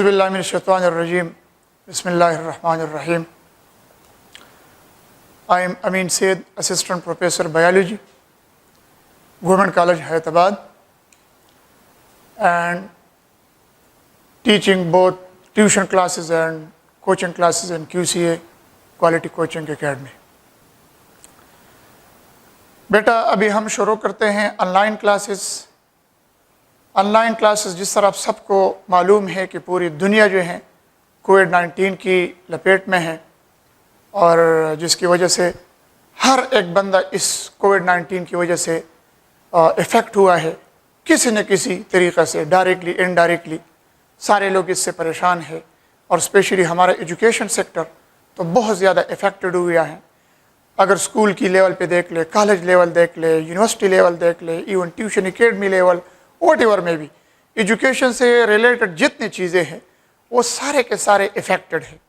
Auzubillahiminash-shaytanir-rajim. Bismillahir-rahmanir-rahim. I am Amin Said, Assistant Professor Biology, Government College, Hyderabad, and teaching both tuition classes and coaching classes in QCA, Quality Coaching Academy. बेटा अभी हम शुरू करते हैं online classes जिस तरह आप सबको मालूम है कि पूरी दुनिया जो है कोविड-19 की लपेट में है और जिसकी वजह से हर एक बंदा इस कोविड-19 की वजह से इफ़ेक्ट हुआ है किसी न किसी तरीक़े से, डायरेक्टली इनडायरेक्टली सारे लोग इससे परेशान हैं और स्पेशली हमारा एजुकेशन सेक्टर तो बहुत ज़्यादा इफ़ेक्टेड हुआ है। अगर स्कूल की लेवल पे देख ले, कॉलेज लेवल देख ले, यूनिवर्सिटी लेवल देख ले, even tuition academy level, what ever में भी एजुकेशन से रिलेटेड जितनी चीज़ें हैं वो सारे के सारे इफ़ेक्टेड हैं।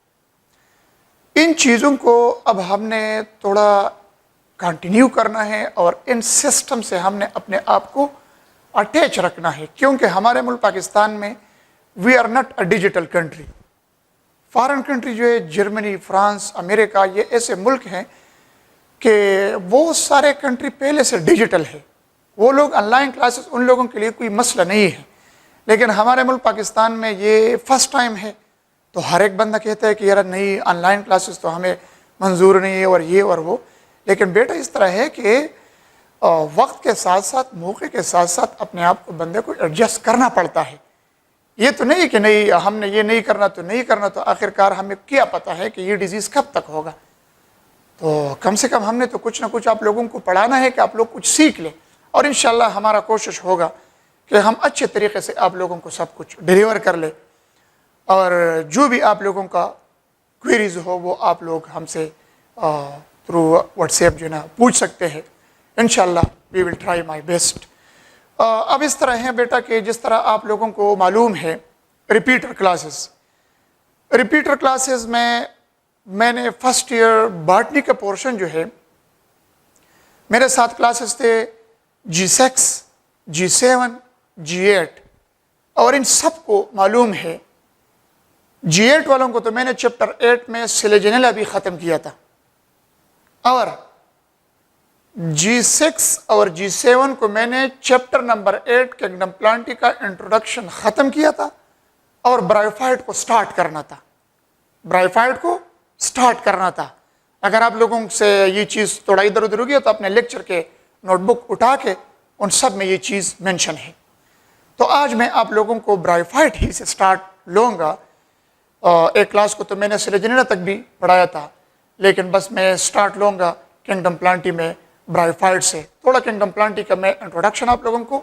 इन चीज़ों को अब हमने थोड़ा कंटिन्यू करना है और इन सिस्टम से हमने अपने आप को अटैच रखना है, क्योंकि हमारे मुल्क पाकिस्तान में we are not a digital country. Foreign country जो है जर्मनी, फ्रांस, अमेरिका, ये ऐसे मुल्क हैं कि वो सारे कंट्री पहले से डिजिटल है, वो लोग ऑनलाइन क्लासेस उन लोगों के लिए कोई मसला नहीं है। लेकिन हमारे मुल्क पाकिस्तान में ये फर्स्ट टाइम है, तो हर एक बंदा कहता है कि यार नहीं, ऑनलाइन क्लासेस तो हमें मंजूर नहीं है और ये और वो। लेकिन बेटा इस तरह है कि वक्त के साथ साथ, मौके के साथ साथ अपने आप को बंदे को एडजस्ट करना पड़ता है। ये तो नहीं कि नहीं हमने ये नहीं करना तो नहीं करना, तो आखिरकार हमें क्या पता है कि ये डिज़ीज़ कब तक होगा। तो कम से कम हमने तो कुछ ना कुछ आप लोगों को पढ़ाना है कि आप लोग कुछ सीख लें, और इंशाल्लाह हमारा कोशिश होगा कि हम अच्छे तरीके से आप लोगों को सब कुछ डिलीवर कर ले। और जो भी आप लोगों का क्वेरीज़ हो वो आप लोग हमसे थ्रू व्हाट्सएप जो ना पूछ सकते हैं। इंशाल्लाह we will try my best. अब इस तरह है बेटा कि जिस तरह आप लोगों को मालूम है रिपीटर क्लासेस में मैंने फर्स्ट ईयर बॉटनी का पोर्शन जो है, मेरे साथ क्लासेस थे G6, G7, G8, और इन सबको मालूम है G8 वालों को तो मैंने चैप्टर 8 में सिलेजनेला भी ख़त्म किया था, और G6 और G7 को मैंने चैप्टर नंबर 8 किंगडम प्लांटी का इंट्रोडक्शन ख़त्म किया था और ब्रायोफाइट को स्टार्ट करना था। अगर आप लोगों से ये चीज़ थोड़ा इधर उधर हो गया तो अपने लेक्चर के नोटबुक उठा के उन सब में ये चीज़ मेंशन है। तो आज मैं आप लोगों को ब्रायोफाइट ही से स्टार्ट लूँगा। एक क्लास को तो मैंने सिलेजनेला तक भी पढ़ाया था, लेकिन बस मैं स्टार्ट लूँगा किंगडम प्लांटी में ब्रायोफाइट से। थोड़ा किंगडम प्लांटी का मैं इंट्रोडक्शन आप लोगों को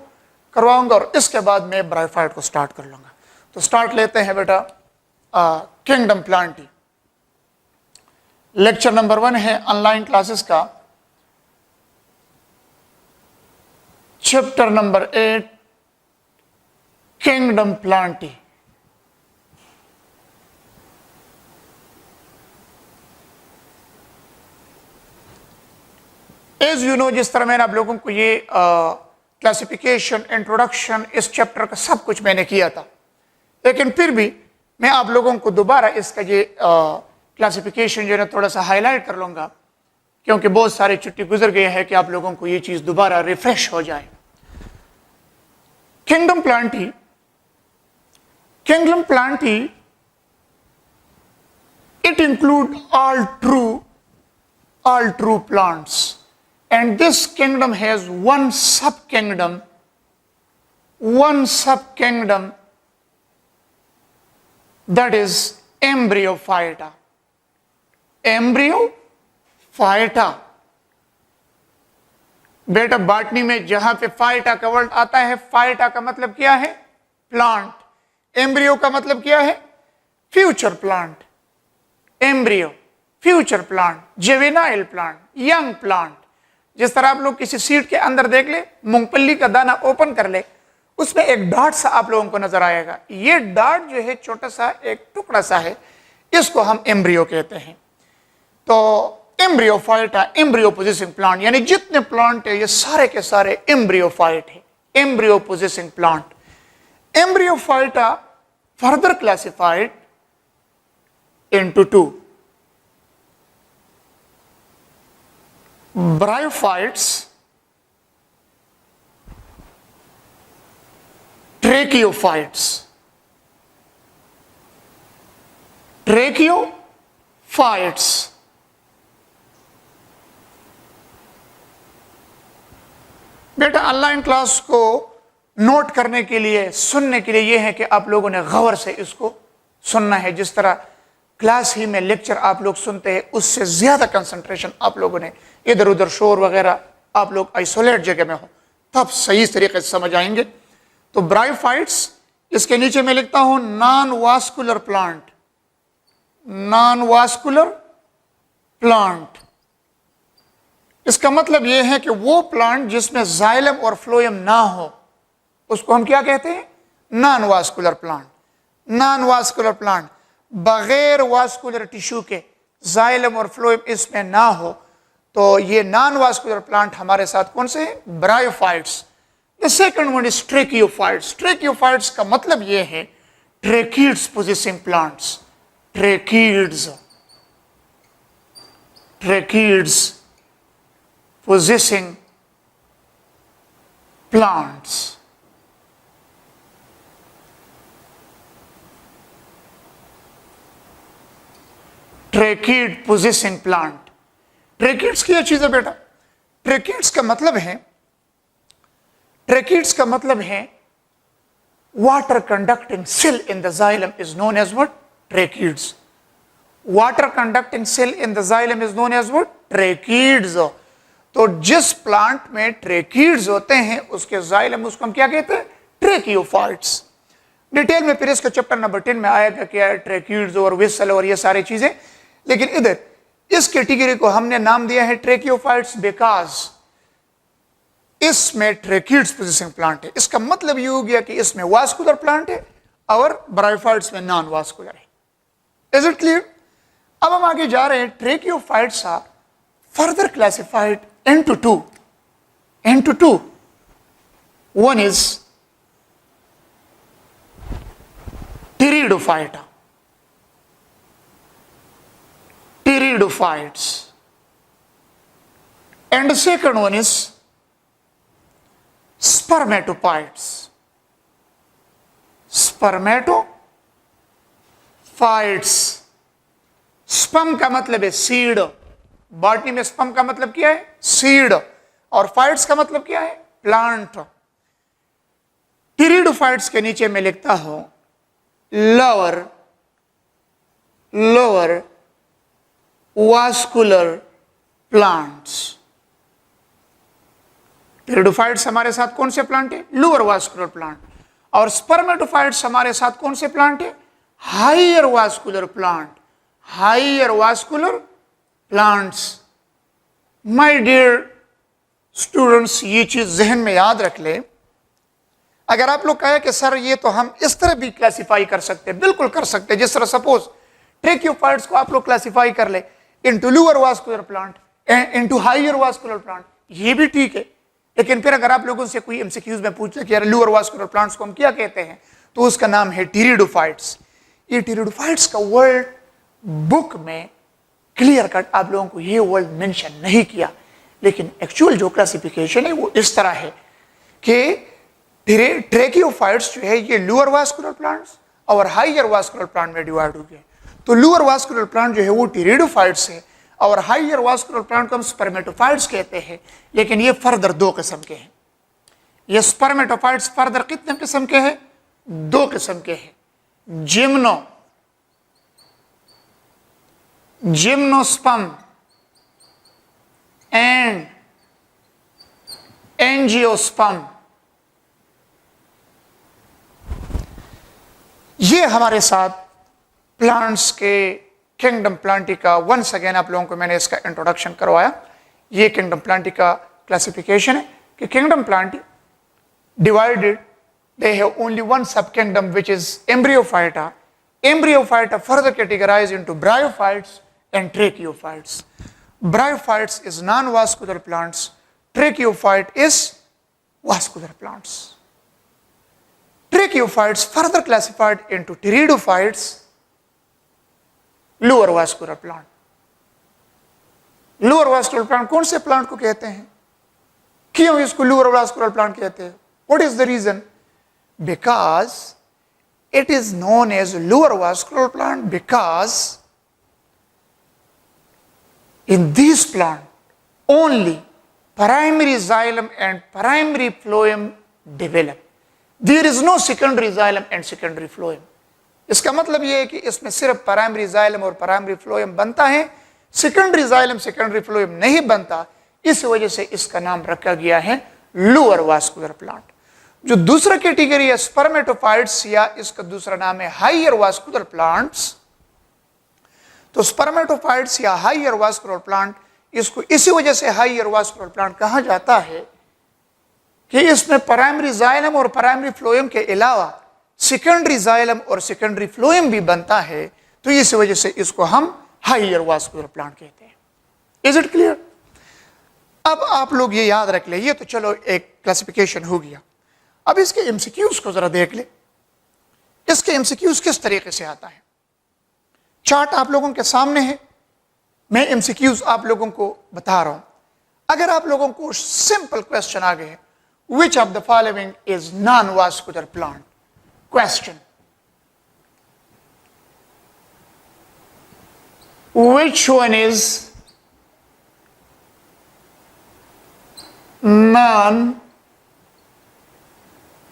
करवाऊँगा और इसके बाद मैं ब्रायोफाइट को स्टार्ट कर लूँगा। तो स्टार्ट लेते हैं बेटा किंगडम प्लांटी। लेक्चर नंबर 1 है ऑनलाइन क्लासेस का, chapter number 8 kingdom plantae. As you know, जिस तरह मैंने आप लोगों को ये क्लासिफिकेशन, इंट्रोडक्शन, इस चैप्टर का सब कुछ मैंने किया था, लेकिन फिर भी मैं आप लोगों को दोबारा इसका ये क्लासिफिकेशन जो है थोड़ा सा हाईलाइट कर लूँगा, क्योंकि बहुत सारी छुट्टी गुजर गई है कि आप लोगों को ये चीज़ दोबारा रिफ्रेश हो जाए। Kingdom Plantae it include all true plants, and this kingdom has one subkingdom that is Embryophyta. बेटा बॉटनी में जहां पे फाइटा का वर्ड आता है, फाइटा का मतलब क्या है? प्लांट। एम्ब्रियो का मतलब क्या है? Future plant. Embryo, future plant, juvenile plant, young plant. जिस तरह आप लोग किसी सीड के अंदर देख ले, मूंगफली का दाना ओपन कर ले, उसमें एक डॉट सा आप लोगों को नजर आएगा। ये डॉट जो है छोटा सा एक टुकड़ा सा है, इसको हम एम्ब्रियो कहते हैं। तो एम्ब्रियोफाइटा, एम्ब्रियो पोजेसिंग प्लांट, यानी जितने प्लांट है ये सारे के सारे एम्ब्रियोफाइट है, embryo possessing plant. Embryophyta further classified into two: bryophytes, tracheophytes. Tracheophytes. बेटा ऑनलाइन क्लास को नोट करने के लिए, सुनने के लिए यह है कि आप लोगों ने गौर से इसको सुनना है। जिस तरह क्लास ही में लेक्चर आप लोग सुनते हैं, उससे ज्यादा कंसंट्रेशन आप लोगों ने, इधर उधर शोर वगैरह, आप लोग आइसोलेट जगह में हो तब सही तरीके से समझ आएंगे। तो ब्रायोफाइट्स, इसके नीचे मैं लिखता हूं non vascular plant, non vascular plant. इसका मतलब यह है कि वो प्लांट जिसमें जाइलम और फ्लोएम ना हो उसको हम क्या कहते हैं? Non vascular plant. Non vascular plant बगैर वास्कुलर टिश्यू के, जाइलम और फ्लोएम इसमें ना हो, तो ये नॉन वास्कुलर प्लांट हमारे साथ कौन से हैं? Bryophytes. The second one is tracheophytes. Tracheophytes का मतलब ये है tracheids possessing plants. Tracheids, tracheids possessing plants. Tracheid possessing plant. Tracheids क्या चीज है बेटा? ट्रेकीड्स का मतलब है, ट्रेकीड्स का मतलब है water conducting cell in the xylem is known as what? Tracheids. Water conducting cell in the xylem is known as what? Tracheids. तो जिस प्लांट में ट्रेकीड्स होते हैं उसके जाइलम, उसको हम क्या कहते हैं? ट्रेकियोफाइट्स। डिटेल में फिर इसका चैप्टर नंबर 10 में आएगा क्या है ट्रेकीड्स और विसल और ये सारी चीजें। लेकिन इधर इस कैटेगरी को हमने नाम दिया है ट्रेकियोफाइट्स बिकॉज इसमें ट्रेकीड्स पोजेसिंग प्लांट है। इसका मतलब ये हो गया कि इसमें वास्कुलर प्लांट है और ब्रायोफाइट्स में नॉन वास्कुलर है। Is it clear? अब हम आगे जा रहे हैं। Tracheophytes are further classified into two. One is pteridophyta, pteridophytes, and the second one is spermatophytes, spermatophytes. Sperm का मतलब है सीड। बॉटनी में स्पर्म का मतलब क्या है? सीड। और फाइट्स का मतलब क्या है? प्लांट। टिरिडोफाइट्स के नीचे मैं लिखता हूं लोअर वास्कुलर प्लांट्स। टिरिडोफाइट्स हमारे साथ कौन से प्लांट है? Lower vascular plant. और स्पर्मेटोफाइट्स हमारे साथ कौन से प्लांट है? Higher vascular plant. Higher vascular plants. My dear students, ये चीज जहन में याद रख ले। अगर आप लोग कहे कि सर ये तो हम इस तरह भी क्लासिफाई कर सकते हैं, बिल्कुल कर सकते हैं। जिस तरह सपोज ट्रेकियोफाइट्स को आप लोग क्लासिफाई कर ले into lower vascular plant, into higher vascular plant, ये भी ठीक है। लेकिन फिर अगर आप लोगों से कोई एमसीक्यूज में पूछ ले कि यार लोअर वास्कुलर प्लांट्स को हम क्या कहते हैं, तो उसका नाम है टिरिडोफाइट्स। ये टिरिडोफाइट्स का वर्ड बुक में क्लियर कट आप लोगों को ये वर्ड मेंशन नहीं किया, लेकिन एक्चुअल जो क्लासिफिकेशन है वो इस तरह है कि ट्रेकियोफाइट्स जो है ये लोअर वास्कुलर प्लांट्स और हायर वास्कुलर प्लांट में डिवाइड हो गए। तो लोअर वास्कुलर प्लांट जो है वो टिरिडोफाइट्स है और हायर वास्कुलर प्लांट को हम स्पर्मेटोफाइट्स कहते हैं। लेकिन ये फर्दर दो किस्म के हैं। ये स्पर्मेटोफाइट्स फर्दर कितने किस्म के हैं? दो किस्म के हैं। Gymnosperm and angiosperm. ये हमारे साथ प्लांट्स के किंगडम प्लांटिका, वंस अगेन आप लोगों को मैंने इसका इंट्रोडक्शन करवाया। ये किंगडम प्लांटिका क्लासिफिकेशन है कि kingdom plant divided, they have only one subkingdom which is Embryophyta. Embryophyta further categorized into bryophytes and tracheophytes. Bryophytes is non-vascular plants. Tracheophyte is vascular plants. Tracheophytes further classified into pteridophytes, lower vascular plant. Lower vascular plant कौन से plant को कहते हैं? क्यों इसको lower vascular plant कहते हैं? What is the reason? Because it is known as lower vascular plant because in this plant only primary xylem and primary phloem develop. There is no secondary xylem and secondary phloem. इसका मतलब यह है कि इसमें सिर्फ primary xylem और primary phloem बनता है, सेकेंडरी जाइलम सेकेंडरी फ्लोएम नहीं बनता। इस वजह से इसका नाम रखा गया है लोअर वास्कुलर प्लांट। जो दूसरा कैटेगरी है स्पर्मेटोफाइट्स, या इसका दूसरा नाम है हाइयर वास्कुलर प्लांट्स। तो स्पर्मेटोफाइट्स या हाइयर वास्कुलर प्लांट, इसको इसी वजह से हाइयर वास्कुलर प्लांट कहा जाता है कि इसमें प्राइमरी जाइलम और प्राइमरी फ्लोएम के अलावा सेकेंडरी जाइलम और सेकेंडरी फ्लोएम भी बनता है। तो इस वजह से इसको हम हाइयर वास्कुलर प्लांट कहते हैं। Is it clear? अब आप लोग ये याद रख ले, ये तो चलो एक क्लासिफिकेशन हो गया। अब इसके एमसीक्यूज को जरा देख ले। इसके एमसीक्यूज किस तरीके से आता है? चार्ट आप लोगों के सामने है, मैं एमसीक्यूज आप लोगों को बता रहा हूं। अगर आप लोगों को सिंपल क्वेश्चन आ गए, विच of the following is non vascular plant? Question, which one is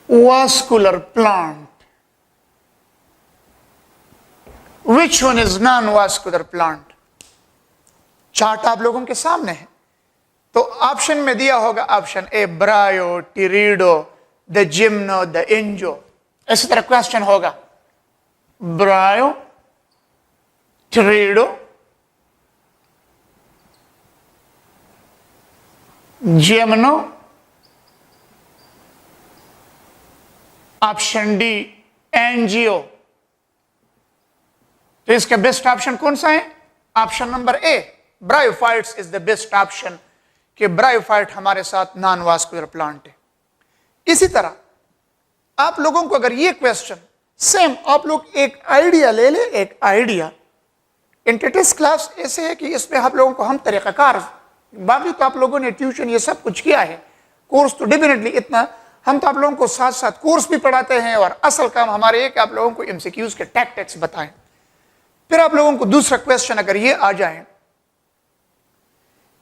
non-vascular plant? Which one is non-vascular plant? Chart आप लोगों के सामने है। तो ऑप्शन में दिया होगा option A bryo, pterido, the gymno, the angio. इसी तरह क्वेश्चन होगा bryo, pterido, gymno, option D angio. तो इसका बेस्ट ऑप्शन कौन सा है? Option number A bryophytes is the best option, कि ब्रायोफाइट हमारे साथ नॉन वास्कुलर प्लांट है। इसी तरह आप लोगों को अगर ये क्वेश्चन सेम, आप लोग एक आइडिया ले ले, एक आइडिया। इंटेटेस क्लास ऐसे है कि इसमें आप लोगों को हम तरीकाकार, बाकी तो आप लोगों ने ट्यूशन ये सब कुछ किया है, कोर्स तो डेफिनेटली इतना, हम तो आप लोगों को साथ साथ कोर्स भी पढ़ाते हैं और असल काम हमारे एक आप लोगों को एमसीक्यूज के टैक्टिक्स बताएं। फिर आप लोगों को दूसरा क्वेश्चन अगर ये आ जाए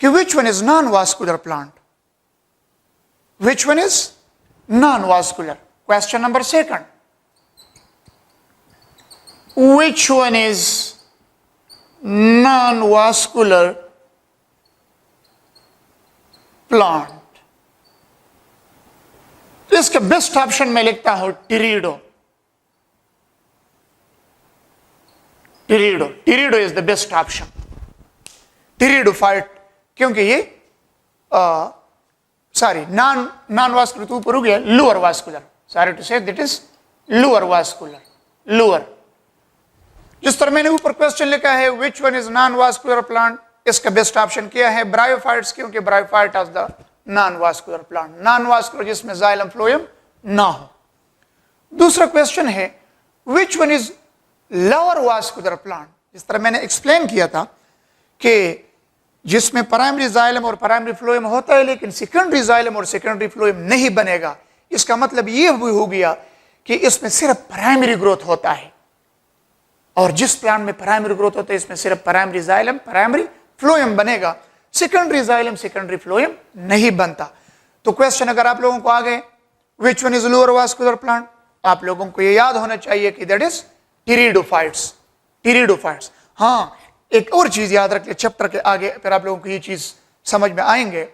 कि which one is non vascular plant, which one is non vascular? Question number second, which one is non vascular plant? तो इसका बेस्ट ऑप्शन मैं लिखता हूं pterido. Pterido, pterido is the best option. Pteridophyte, क्योंकि ये नॉन वास्कुलर तो ऊपर हो गया, lower vascular, sorry to say that is lower vascular, lower. जिस तरह मैंने ऊपर क्वेश्चन लिखा है which one is non vascular plant, इसका बेस्ट ऑप्शन क्या है? ब्रायोफाइट्स, क्योंकि bryophyte is the non vascular plant, non vascular जिसमें जाइलम फ्लोएम ना हो। दूसरा क्वेश्चन है which one is lower vascular plant. जिस तरह मैंने एक्सप्लेन किया था कि जिसमें प्राइमरी जाइलम और प्राइमरी फ्लोएम होता है लेकिन सेकेंडरी जाइलम और सेकेंडरी फ्लोएम नहीं बनेगा। इसका मतलब ये हो गया कि इसमें सिर्फ प्राइमरी ग्रोथ होता है, और जिस प्लांट में प्राइमरी ग्रोथ होता है इसमें सिर्फ प्राइमरी जाइलम प्राइमरी फ्लोएम बनेगा, सेकेंडरी जाइलम सेकेंडरी फ्लोएम नहीं बनता। तो क्वेश्चन अगर आप लोगों को आ गए विच one is lower vascular plant, आप लोगों को ये याद होना चाहिए कि दैट इज टिरिडोफाइट्स। टिरिडोफाइट्स। हाँ, एक और चीज याद रखिए चैप्टर के आगे, फिर आप लोगों को ये चीज समझ में आएंगे।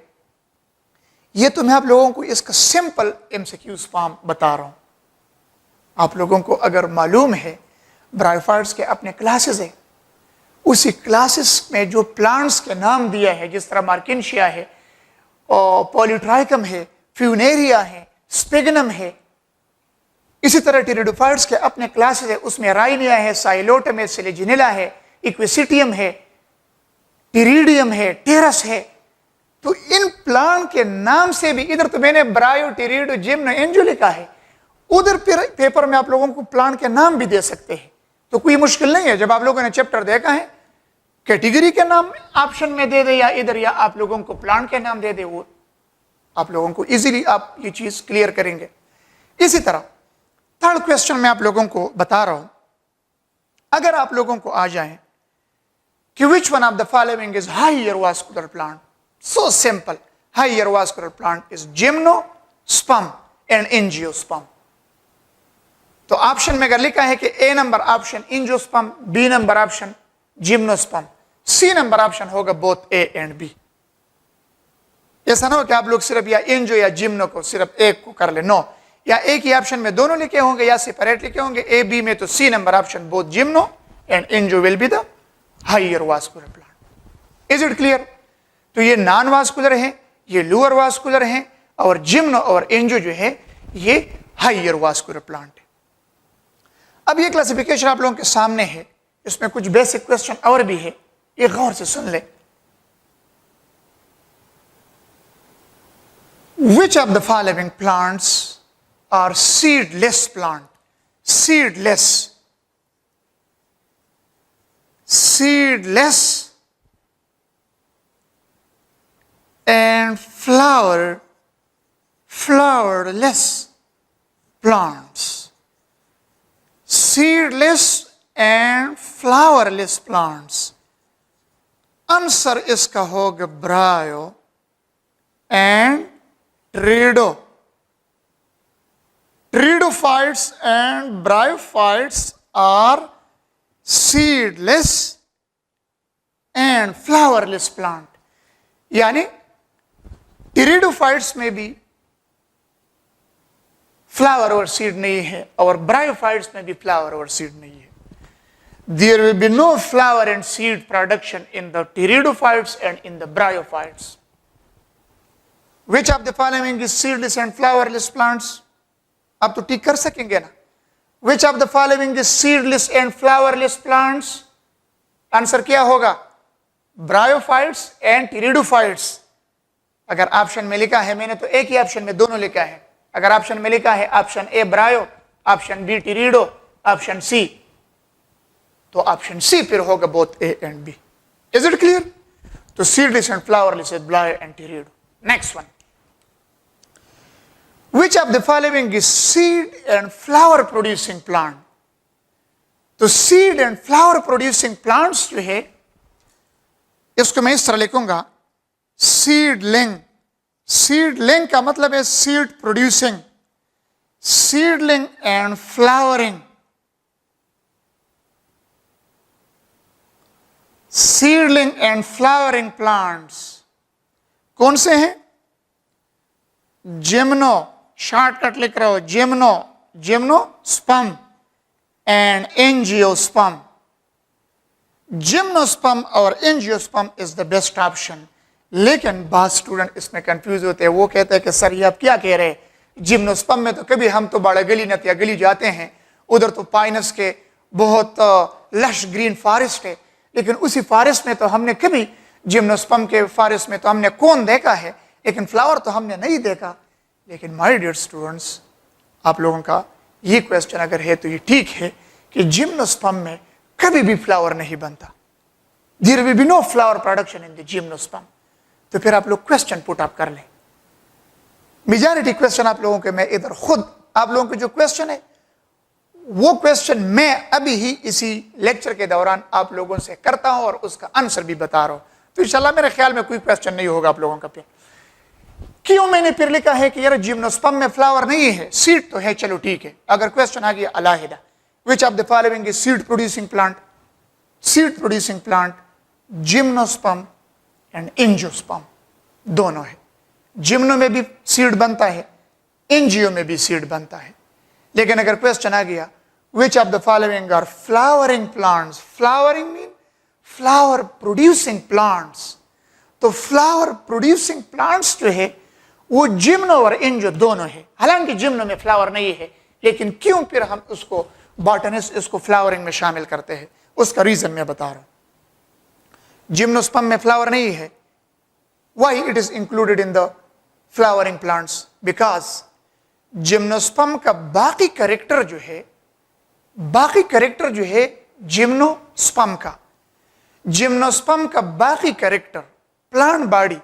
ये तो मैं आप लोगों को इसका सिंपल एमसीक्यूज फॉर्म बता रहा हूं। आप लोगों को अगर मालूम है ब्रायोफाइट्स के अपने क्लासेस है, उसी क्लासेस में जो प्लांट्स के नाम दिया है, जिस तरह मार्किनशिया है और पॉलीट्राइकम है, फ्यूनेरिया है, स्पिगनम है, इसी तरह टिरिडोफाइट्स के अपने क्लासेस है, उसमें राइनिया है, साइलोटम है, सिलेजिनेला है, इक्विसिटियम है, टिरिडियम है, टेरस है। तो इन प्लांट के नाम से भी, इधर तो मैंने ब्रायो, टिरिडो, जिम्नो, एंजो लिखा है, उधर पेपर में आप लोगों को प्लांट के नाम भी दे सकते हैं, तो कोई मुश्किल नहीं है। जब आप लोगों ने चैप्टर देखा है, कैटेगरी के नाम ऑप्शन में दे दे या इधर, या आप लोगों को प्लांट के नाम दे दे, वो आप लोगों को इजीली आप ये चीज क्लियर करेंगे। इसी तरह थर्ड क्वेश्चन में आप लोगों को बता रहा हूं, अगर आप लोगों को आ जाए कि which one of the following is higher vascular plant, so simple, higher vascular plant is gymnosperm and angiosperm. तो ऑप्शन में अगर लिखा है कि A number option angiosperm, B number option gymnosperm, C number option होगा बोथ ए एंड बी। ऐसा ना हो कि आप लोग सिर्फ या एंजियो या जिम्नो को सिर्फ एक को कर ले, नो, या एक ही ऑप्शन में दोनों लिखे होंगे या सेपरेट लिखे होंगे, ए बी में तो C number option both gymno and angio will be the higher vascular plant. Is it clear? तो ये नॉन वास्कुलर है, ये लोअर वास्कुलर है, और जिम्नो और एंजियो जो है ये हायर वास्कुलर प्लांट है। अब ये क्लासिफिकेशन आप लोगों के सामने है, इसमें कुछ बेसिक क्वेश्चन और भी है, ये गौर से सुन ले। Which of the following plants are seedless plant? Seedless. Seedless and flowerless plants. Seedless and flowerless plants. Answer इसका होगा bryo and pterido. Pteridophytes and bryophytes are seedless and flowerless plant. यानी pteridophytes में भी फ्लावर और seed नहीं है, और bryophytes में भी फ्लावर और सीड नहीं है। There will be no flower and seed production in the pteridophytes and in the bryophytes. Which of the following is seedless and flowerless plants? आप तो टिक कर सकेंगे ना? Which of the following is seedless and flowerless plants? Answer क्या होगा? Bryophytes and pteridophytes. अगर option में लिखा है, मैंने तो एक ही ऑप्शन में दोनों लिखा है, अगर ऑप्शन में लिखा है option A bryo, option B pterido, option C, तो ऑप्शन सी फिर होगा both A and B. Is it clear? तो seedless and flowerless is bryo and pterido. Next one, which of the following is seed and flower producing plant? तो seed and flower producing plants जो है, इसको मैं इस तरह लिखूंगा, seedling. Seedling का मतलब है seed producing, seedling and flowering. Seedling and flowering plants कौन से हैं? जिम्नो, शॉर्टकट लिख रहे हो, gymno, gymnosperm and angiosperm. Gymnosperm और angiosperm is the best option. लेकिन बहुत स्टूडेंट इसमें कंफ्यूज होते हैं, वो कहते हैं कि सर ये आप क्या कह रहे हैं, जिम्नोस्पर्म में तो कभी हम तो बड़ा गली नतिया गली जाते हैं, उधर तो पाइनस के बहुत लश ग्रीन फॉरेस्ट है, लेकिन उसी फॉरेस्ट में तो हमने कभी, जिम्नोस्पर्म के फॉरेस्ट में तो हमने कौन देखा है, लेकिन फ्लावर तो हमने नहीं देखा। लेकिन माय डियर स्टूडेंट्स, आप लोगों का ये क्वेश्चन अगर है तो ये ठीक है कि जिम्नोस्पर्म में कभी भी फ्लावर नहीं बनता। There will be no flower production in the gymnosperm. तो फिर आप लोग क्वेश्चन पुट अप कर लें। मेजॉरिटी क्वेश्चन आप लोगों के मैं इधर खुद आप लोगों के जो क्वेश्चन है वो क्वेश्चन मैं अभी ही इसी लेक्चर के दौरान आप लोगों से करता हूं और उसका आंसर भी बता रहा हूं। तो इंशाल्लाह मेरे ख्याल में कोई क्वेश्चन नहीं होगा आप लोगों का। फिर क्यों मैंने फिर लिखा है कि यार जिम्नोस्पर्म में फ्लावर नहीं है, सीड तो है, चलो ठीक है। अगर क्वेश्चन आ गया अलाहिदा, which of the following is seed producing plant? Seed producing plant gymnosperm and angiosperm दोनों है। जिम्नो में भी सीड बनता है, एंजियो में भी सीड बनता है। लेकिन अगर क्वेश्चन आ गया which of the following are flowering plants? Flowering mean flower producing plants. तो फ्लावर प्रोड्यूसिंग प्लांट्स जो है वो जिम्नो और एंजियो दोनों है। हालांकि जिम्नो में फ्लावर नहीं है, लेकिन क्यों फिर हम उसको बॉटनिस्ट इसको फ्लावरिंग में शामिल करते हैं, उसका रीजन मैं बता रहा हूं। जिम्नोस्पर्म में फ्लावर नहीं है, why it is included in the flowering plants? Because gymnosperm का बाकी कैरेक्टर जो है जिम्नोस्पर्म का बाकी character plant body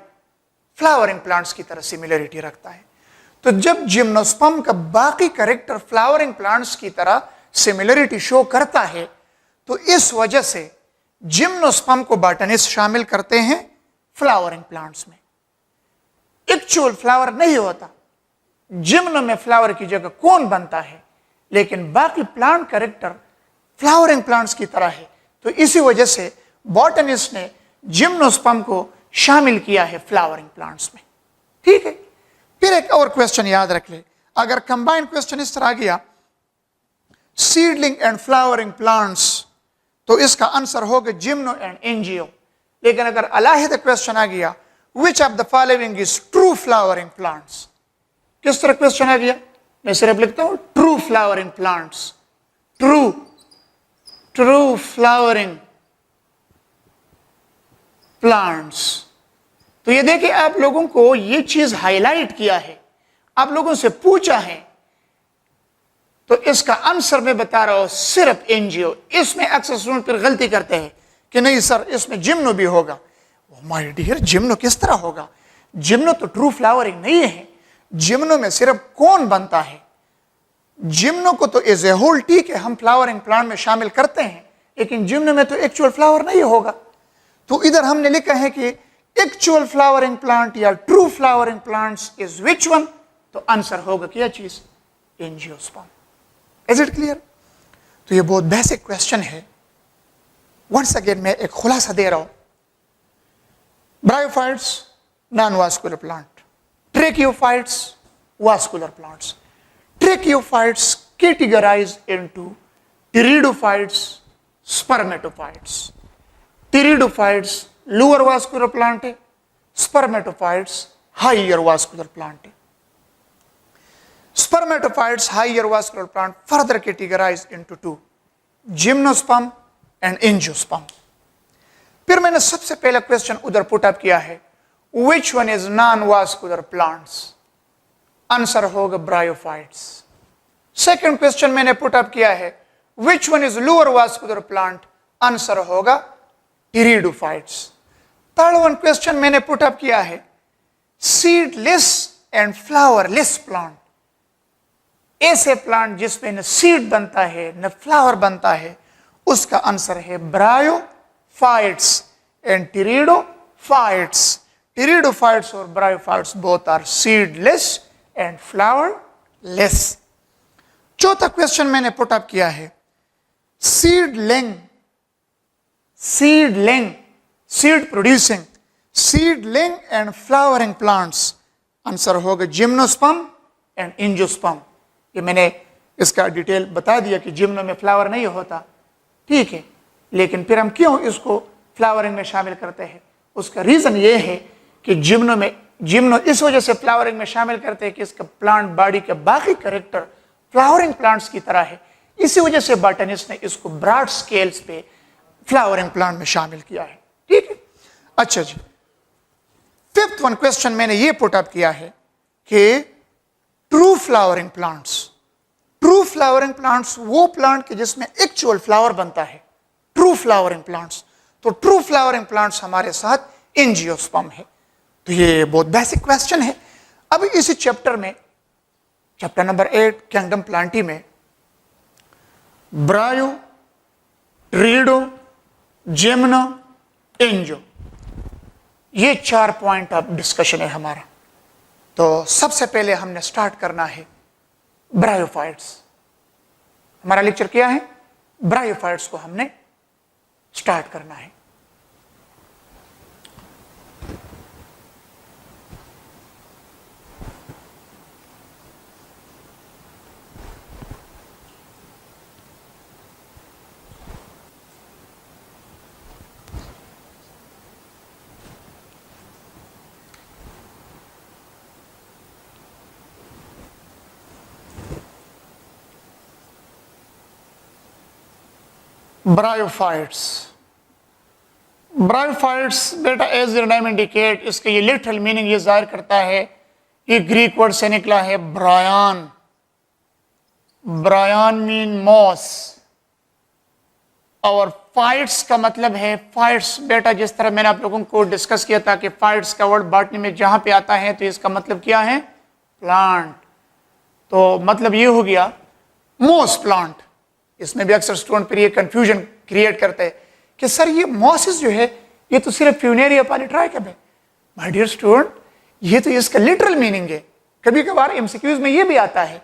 flowering plants की तरह सिमिलरिटी रखता है। तो जब जिम्नोस्पर्म का बाकी कैरेक्टर फ्लावरिंग प्लांट्स की तरह सिमिलरिटी शो करता है, तो इस वजह से जिम्नोस्पर्म को बॉटनिस्ट शामिल करते हैं फ्लावरिंग प्लांट्स में। एक्चुअल फ्लावर नहीं होता, जिम्नो में फ्लावर की जगह कौन बनता है, लेकिन बाकी प्लांट कैरेक्टर फ्लावरिंग प्लांट्स की तरह है। तो इसी वजह से बॉटनिस्ट ने जिम्नोस्पर्म को शामिल किया है फ्लावरिंग प्लांट्स में। ठीक है, फिर एक और क्वेश्चन याद रख ले, अगर कंबाइंड क्वेश्चन इस तरह गया सीडलिंग एंड फ्लावरिंग प्लांट्स, तो इसका आंसर होगा जिम्नो एंड एंजियो। लेकिन अगर अलग क्वेश्चन आ गया which of the following is true flowering plants, किस तरह क्वेश्चन आ गया, मैं सिर्फ लिखता हूं true flowering plants, true flowering plants. तो ये देखिए, आप लोगों को ये चीज हाईलाइट किया है, आप लोगों से पूछा है, तो इसका आंसर मैं बता रहा हूं सिर्फ एनजीओ। इसमें अक्सर स्टूडेंट फिर गलती करते हैं कि नहीं सर इसमें जिम्नो भी होगा। माय डियर, जिम्नो किस तरह होगा, जिम्नो तो ट्रू फ्लावरिंग नहीं है। जिम्नो में सिर्फ कौन बनता है, जिम्नो को तो एज ए होल ठीक है हम फ्लावरिंग प्लांट में शामिल करते हैं, लेकिन जिम्नो में तो एक्चुअल फ्लावर नहीं होगा। तो इधर हमने लिखा है कि एक्चुअल फ्लावरिंग प्लांट या true flowering plants is which one, तो आंसर होगा क्या चीज, एंजियोस्पर्म। Is it clear? तो ये बहुत बेसिक क्वेश्चन है। वंस अगेन मैं एक खुलासा दे रहा हूं, bryophytes non vascular plant, tracheophytes vascular plants. Tracheophytes categorized into pteridophytes, spermatophytes. Pteridophytes lower vascular plant है, spermatophytes higher vascular plant है। Spermatophytes higher vascular plant further categorized into two, gymnosperm and angiosperm। फिर मैंने सबसे पहला question उधर put up किया है, which one is non-vascular plants? Answer होगा ब्रायोफाइट्स। सेकंड क्वेश्चन मैंने पुट अप किया है, which one is lower vascular plant? Answer होगा टेरिडोफाइट्स। थर्ड वन क्वेश्चन मैंने पुट अप किया है, सीडलेस एंड फ्लावरलेस प्लांट। ऐसे प्लांट जिसमें न सीड बनता है न फ्लावर बनता है, उसका आंसर है ब्रायोफाइट्स एंड टेरिडोफाइट्स। टेरिडोफाइट्स और bryophytes both are seedless and flowerless. चौथा क्वेश्चन मैंने पुट अप किया है, seedling, seed producing, seedling and flowering plants. Answer होगा जिम्नोस्पर्म एंड एंजियोस्पर्म। ये मैंने इसका डिटेल बता दिया कि जिम्नो में फ्लावर नहीं होता, ठीक है, लेकिन फिर हम क्यों इसको फ्लावरिंग में शामिल करते हैं, उसका रीजन ये है कि जिम्नो इस वजह से फ्लावरिंग में शामिल करते हैं कि इसका प्लांट बॉडी का बाकी कैरेक्टर फ्लावरिंग प्लांट्स की तरह है। इसी वजह से बॉटनिस्ट ने इसको ब्रॉड स्केल्स पे फ्लावरिंग प्लांट में शामिल किया है, ठीक है। अच्छा जी, फिफ्थ वन क्वेश्चन मैंने ये पुट अप किया है कि true flowering plants, true flowering plants वो प्लांट के जिसमें एक्चुअल फ्लावर बनता है, ट्रू फ्लावरिंग प्लांट्स। तो ट्रू फ्लावरिंग प्लांट्स हमारे साथ एंजियोस्पर्म है। तो ये बहुत बेसिक क्वेश्चन है। अब इसी चैप्टर में, चैप्टर नंबर 8 किंगडम प्लांटी में ब्रायो, टेरिडो, जिम्नो, एंजियो, ये 4 पॉइंट ऑफ डिस्कशन है हमारा। तो सबसे पहले हमने स्टार्ट करना है ब्रायोफाइट्स। हमारा लेक्चर क्या है, ब्रायोफाइट्स को हमने स्टार्ट करना है। ब्रायोफाइट्स, ब्रायोफाइट्स बेटा एज द नेम इंडिकेट, इसका ये लिटरल मीनिंग ये जाहिर करता है ये ग्रीक वर्ड से निकला है ब्रायन। Bryon mean moss. और फाइट्स का मतलब है, फाइट्स बेटा जिस तरह मैंने आप लोगों को डिस्कस किया था कि फाइट्स का वर्ड बॉटनी में जहां पे आता है तो इसका मतलब क्या है, प्लांट। तो मतलब ये हो गया मॉस प्लांट। इसमें भी अक्सर स्टूडेंट पर ये कंफ्यूजन क्रिएट करते हैं कि सर ये मॉसिस जो है ये तो सिर्फ फ्यूनेरिया पॉलीट्राइकम है। माय डियर स्टूडेंट, ये तो इसका लिटरल मीनिंग है। कभी कभार एमसीक्यूज में ये भी आता है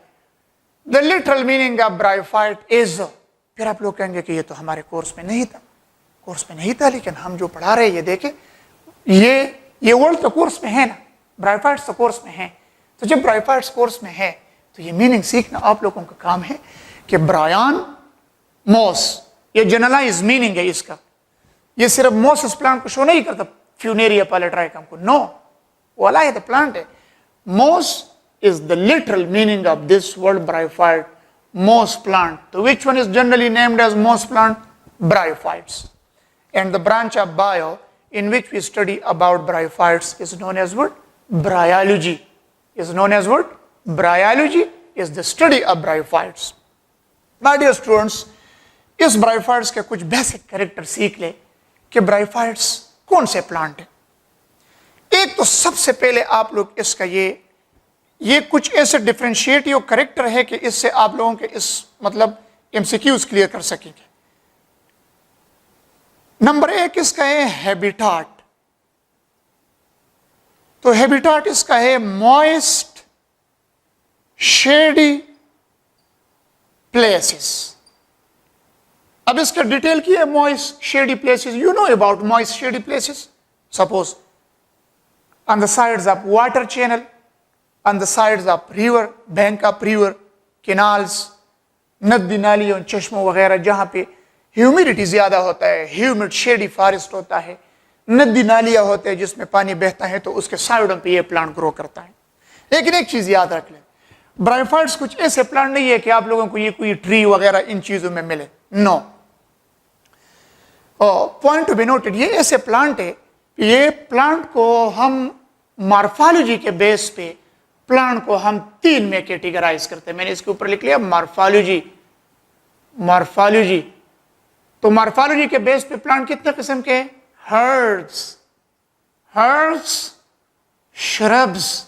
the literal meaning of bryophyte is, फिर आप लोग कहेंगे कि ये तो हमारे कोर्स में नहीं था। कोर्स में नहीं था, लेकिन हम जो पढ़ा रहे हैं ये देखें, ये वर्ड तो कोर्स में है ना, ब्रायोफाइट्स तो कोर्स में है। तो जब ब्रायोफाइट्स कोर्स में है तो ये मीनिंग सीखना आप लोगों का काम है कि ब्रायन मॉस, ये जनरलाइज मीनिंग है इसका। ये सिर्फ मॉसिस प्लांट को शो नहीं करता फ्यूनेरिया पॉलीट्राइकम को, नो, वो अलग है प्लांट है। Moss is the literal meaning of this word bryophyte, moss plant. So which one is generally named as moss plant? Bryophytes. And the branch of bio in which we study about bryophytes is known as what? Bryology. Is known as what? Bryology is the study of bryophytes. My dear students, इस bryophytes के कुछ basic character सीख ले कि bryophytes कौन से plant है। एक तो सबसे पहले आप लोग इसका ये कुछ ऐसे डिफरेंशिएटिव कैरेक्टर है कि इससे आप लोगों के इस मतलब एमसीक्यूज क्लियर कर सकेंगे। नंबर एक इसका है हैबिटाट। तो हैबिटाट इसका है मॉइस्ट शेडी प्लेसेस। अब इसका डिटेल की है, moist shady places, you know about moist shady places. Suppose on the sides of water channel, on the sides of river, bank of river, canals, नदी नालियों चश्मों वगैरह जहां पे ह्यूमिडिटी ज्यादा होता है, ह्यूमिड शेडी फॉरेस्ट होता है, नदी नालियां होते हैं जिसमें पानी बहता है, तो उसके साइडों पे ये प्लांट ग्रो करता है। लेकिन एक चीज याद रख लें, ब्रायोफाइट्स कुछ ऐसे प्लांट नहीं है कि आप लोगों को ये कोई ट्री वगैरह इन चीजों में मिले, no. Point to be noted, ये ऐसे प्लांट है, ये प्लांट को हम मॉर्फोलॉजी के बेस पे प्लांट को हम 3 में कैटेगराइज करते हैं। मैंने इसके ऊपर लिख लिया मॉर्फोलॉजी। मॉर्फोलॉजी, तो मॉर्फोलॉजी के बेस पे प्लांट कितने किस्म के हैं? Herbs, herbs, shrubs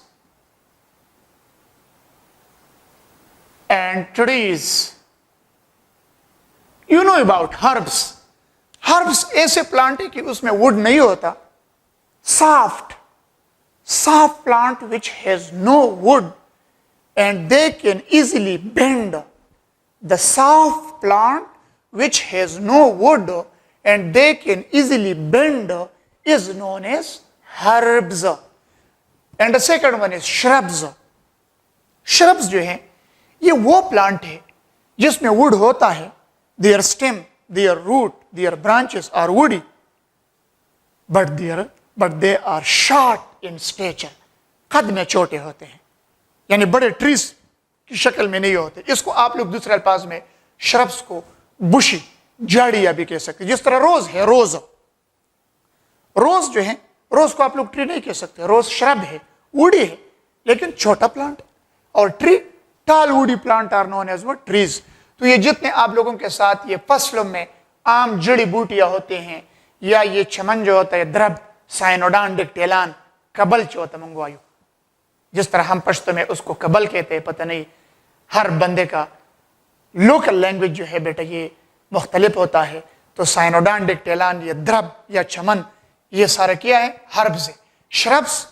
and trees. You know about herbs. Herbs ऐसे प्लांट है कि उसमें वुड नहीं होता, soft plant which has no wood and they can easily bend. The soft plant which has no wood and they can easily bend is known as herbs. And the second one is shrubs. Shrubs जो हैं ये वो plant है जिसमें would होता है, their stem, their root, their branches are woody, but they are short in stature. कद में छोटे होते हैं, यानी बड़े ट्रीज की शक्ल में नहीं होते। इसको आप लोग दूसरे अल्फाज में श्रब्स को बुशी, झाड़ियां भी कह सकते। जिस तरह रोज है, रोज जो है, रोज को आप लोग ट्री नहीं कह सकते, रोज श्रब है, वुडी है, लेकिन छोटा प्लांट। और tree, tall woody plant are known as what? Trees. तो ये जितने आप लोगों के साथ ये फसलों में आम जड़ी बूटियां होते हैं, या ये चमन जो होता है, द्रब, साइनोडान, डिक्टेलान, कबल चौथ मंगवायु, जिस तरह हम पश्तो में उसको कबल कहते हैं, पता नहीं हर बंदे का लोकल लैंग्वेज जो है बेटा ये मुख्तलिफ होता है। तो साइनोडान, डिक्टेलान, ये द्रब या चमन, ये सारा क्या है? हर्ब्स है। श्रब्स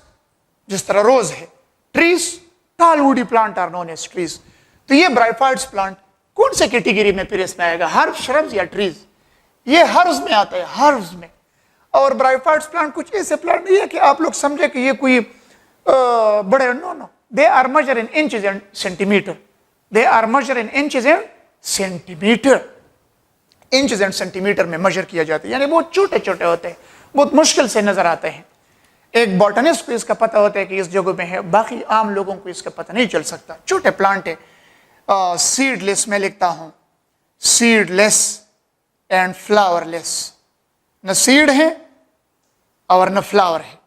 जिस तरह रोज है, trees, tall woody plant are known as trees. तो ये ब्रायोफाइट्स प्लांट कौन से कैटेगरी में फिर इसमें आएगा? हर्ब्स, श्रब्स या ट्रीज? ये हर्ब्स में आता है, हर्ब्स में। और ब्रायोफाइट्स प्लांट कुछ ऐसे प्लांट नहीं है कि आप लोग समझे कि ये कोई बड़े, no, they are measure in inches and centimetre. They are measure in inches and centimetre. Inches and centimetre में मेजर किया जाता है, यानी बहुत छोटे छोटे होते हैं, बहुत मुश्किल से नजर आते हैं। एक बॉटनिस्ट को इसका पता होता है कि इस जगह में है, बाकी आम लोगों को इसका पता नहीं चल सकता। छोटे प्लांट है, सीडलेस में लिखता हूं, सीडलेस एंड फ्लावरलेस। न सीड है और न फ्लावर है,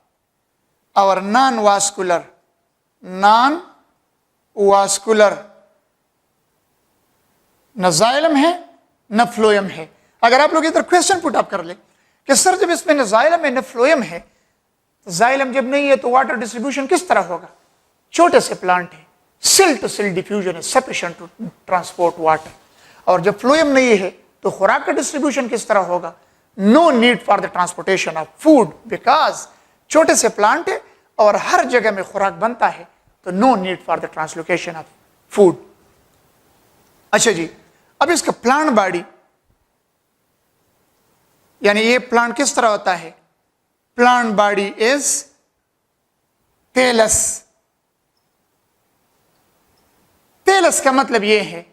और नॉन वास्कुलर, नॉन वास्कुलर, न जाइलम है न फ्लोएम है। अगर आप लोग इधर क्वेश्चन पुट अप कर ले कि सर जब इसमें न जाइलम है न फ्लोएम है, तो जाइलम जब नहीं है तो वाटर डिस्ट्रीब्यूशन किस तरह होगा? छोटे से प्लांट है, सेल टू सेल डिफ्यूजन है सफिशिएंट टू ट्रांसपोर्ट वाटर। और जब फ्लोएम नहीं है तो खुराक का डिस्ट्रीब्यूशन किस तरह होगा? No need for the transportation of food, because छोटे से प्लांट है और हर जगह में खुराक बनता है, तो no need for the translocation of food. अच्छा जी, अब इसका प्लांट बॉडी, यानी ये प्लांट किस तरह होता है? Plant body is thallus. Thallus का मतलब ये है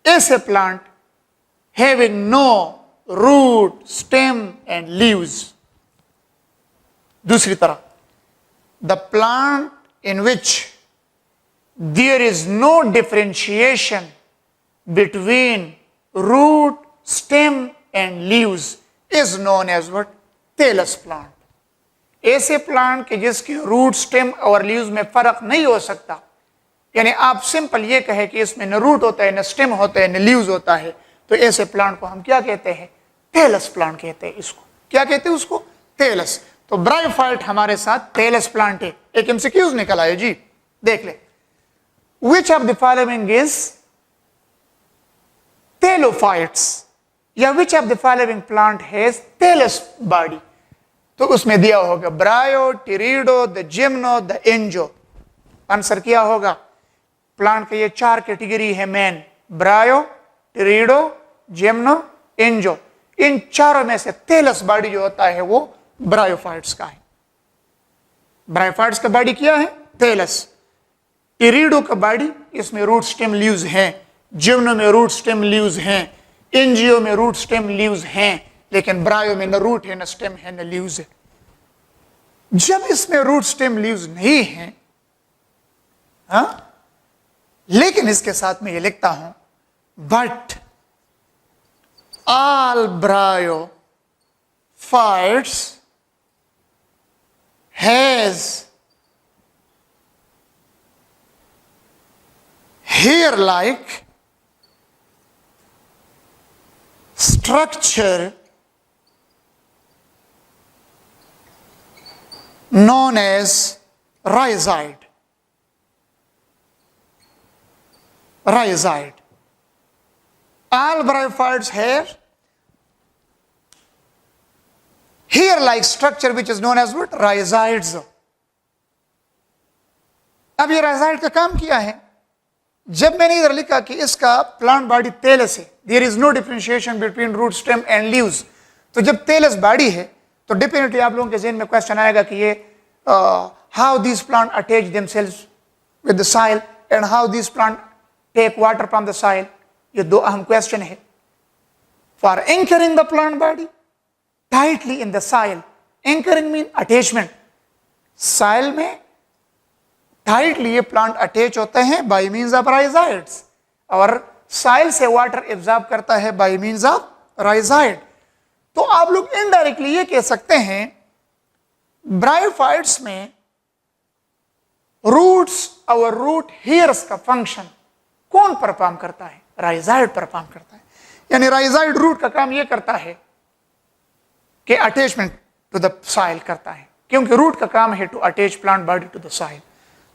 ऐसे plant having no root, stem and leaves. दूसरी तरह, the plant in which there is no differentiation between root, stem and leaves is known as what? Thallus plant. ऐसे plant के जिसके रूट, स्टेम और लीव्स में फर्क नहीं हो सकता, यानी आप सिंपल ये कहे कि इसमें न रूट होता है, न स्टेम होता है, न लीव्स होता है, तो ऐसे प्लांट को हम क्या कहते हैं? टेलस प्लांट कहते हैं। इसको क्या कहते हैं? उसको टेलस। तो ब्रायोफाइट हमारे साथ टेलस प्लांट है। एक एमसीक्यूज निकल आए जी, देख ले। Which of the following is thallophytes, या which of the following plant has thallus body? तो उसमें दिया होगा bryo, pterido, the gymno, the angio. Answer क्या होगा? प्लांट के ये चार कैटेगरी है main, bryo, pterido, gymno, angio. इन चारों में से टेलस बॉडी जो होता है वो ब्रायोफाइट्स का है। ब्रायोफाइट्स का बॉडी क्या है? टेलस। टिरिडो का बॉडी, इसमें रूट, स्टेम, लीव्स हैं। जिम्नो में रूट, स्टेम, लीव्स हैं। एंजियो में रूट, स्टेम, लीव्स हैं, लेकिन ब्रायो में न रूट है, न स्टेम है, न लीव्स है। जब इसमें रूट, स्टेम, लीव्स नहीं है, लेकिन इसके साथ में ये लिखता हूं, but all bryophytes has hair like structure known as rhizoid. Rhizoid. All bryophytes have hair-like structure which is known as what? Rhizoids. अब ये rhizoid का काम क्या है? जब मैंने इधर लिखा कि इसका प्लांट बॉडी टेलस है, there is no differentiation between root, stem and leaves, तो जब टेलस बॉडी है तो डेफिनेटली आप लोगों के ज़हन में क्वेश्चन आएगा कि ये how this plant attach themselves with the soil and how this plant take water from the soil. ये दो अहम क्वेश्चन है। For anchoring the plant body tightly in the soil, anchoring mean attachment, soil में tightly ये plant attach होते हैं bye means of राइजाइड्स, और soil से वाटर एब्जॉर्ब करता है बाय मींस ऑफ राइजाइड। तो आप लोग इनडायरेक्टली ये कह सकते हैं ब्रायोफाइट्स में रूट्स और रूट हेयर्स का फंक्शन कौन परफॉर्म करता है? राइजाइड परफॉर्म करता है। यानी राइजाइड रूट का काम ये करता है कि अटैचमेंट टू द सॉइल करता है, क्योंकि रूट का काम है to attach plant body to the soil.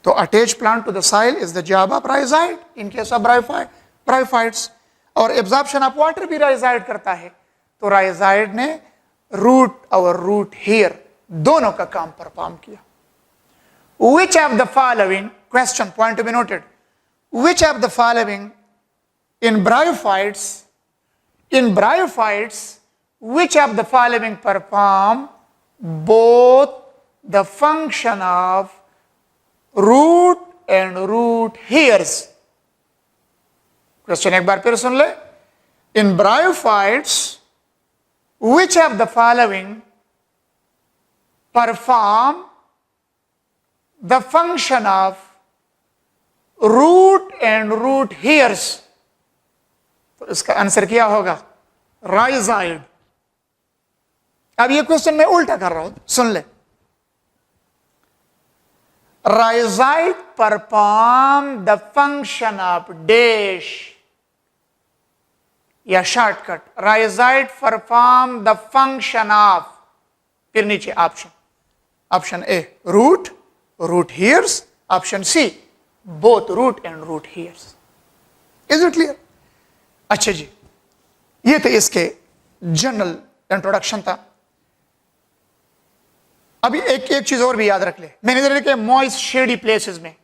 तो attach plant to the soil is the job of rhizoid in case of bryophytes. और एब्जॉर्प्शन ऑफ वाटर भी राइजाइड करता है। तो राइजाइड ने रूट और रूट हेयर दोनों का काम परफॉर्म किया। Which of the following, question, point to be noted, which of the following in bryophytes, which of the following perform both the function of root and root hairs? Question एक बार फिर सुन ले। In bryophytes, which of the following perform the function of root and root hairs? तो इसका answer क्या होगा? राइजाइड। अब ये question मैं उल्टा कर रहा हूं, सुन ले। rhizoid perform the function of dash, या shortcut rhizoid perform the function of, फिर नीचे option, option A root, root hears, option C both root and root hears. Is it clear? अच्छा जी, ये तो इसके जनरल इंट्रोडक्शन था. अभी एक चीज और भी याद रख ले, मैंने इधर लिखे मॉइस्ट शेडी प्लेसेस में.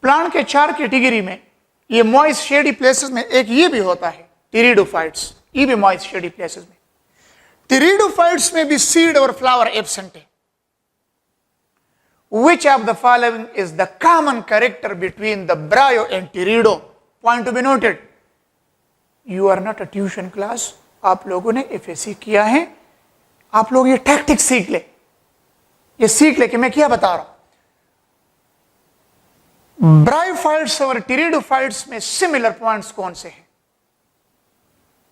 प्लांट के 4 कैटेगरी में ये मॉइस्ट शेडी प्लेसेस में एक ये भी होता है टेरिडोफाइट्स, ये भी मॉइस्ट शेडी प्लेसेस में. टेरिडोफाइट्स में भी सीड और फ्लावर एब्सेंट है. Which of the following is the common character between the bryo and terido? Point to be noted. You are not a tuition class. आप लोगों ने FSC किया है, आप लोग ये टैक्टिक सीख ले, ये सीख ले कि मैं क्या बता रहा हूं. ब्रायोफाइट्स और टेरिडोफाइट्स में सिमिलर पॉइंट्स कौन से हैं?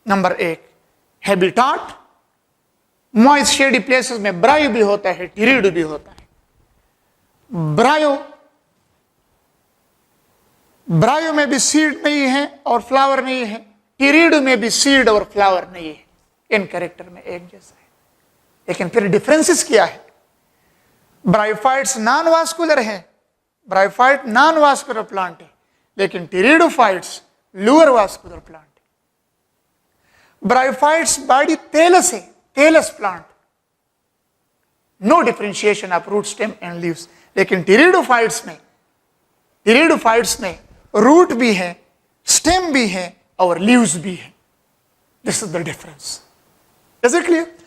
Number 1 habitat. Moist shady places में ब्रायो भी होता है, टेरिडो भी होता है. ब्रायो में भी सीड नहीं है और फ्लावर नहीं है, टेरिडो में भी सीड और फ्लावर नहीं है. इन कैरेक्टर में एक जैसा है, लेकिन फिर डिफरेंसेस क्या है? ब्रायोफाइट्स नॉन वास्कुलर है, ब्रायोफाइट नॉन वास्कुलर प्लांट है, लेकिन टेरिडोफाइट्स लूअर वास्कुलर प्लांट है. ब्रायोफाइट्स बॉडी तेलस है, thallus plant, no differentiation of root, stem and leaves. लेकिन टेरिडोफाइट्स में रूट भी है, स्टेम भी है और लीव्स भी है. This is the difference. Is it clear?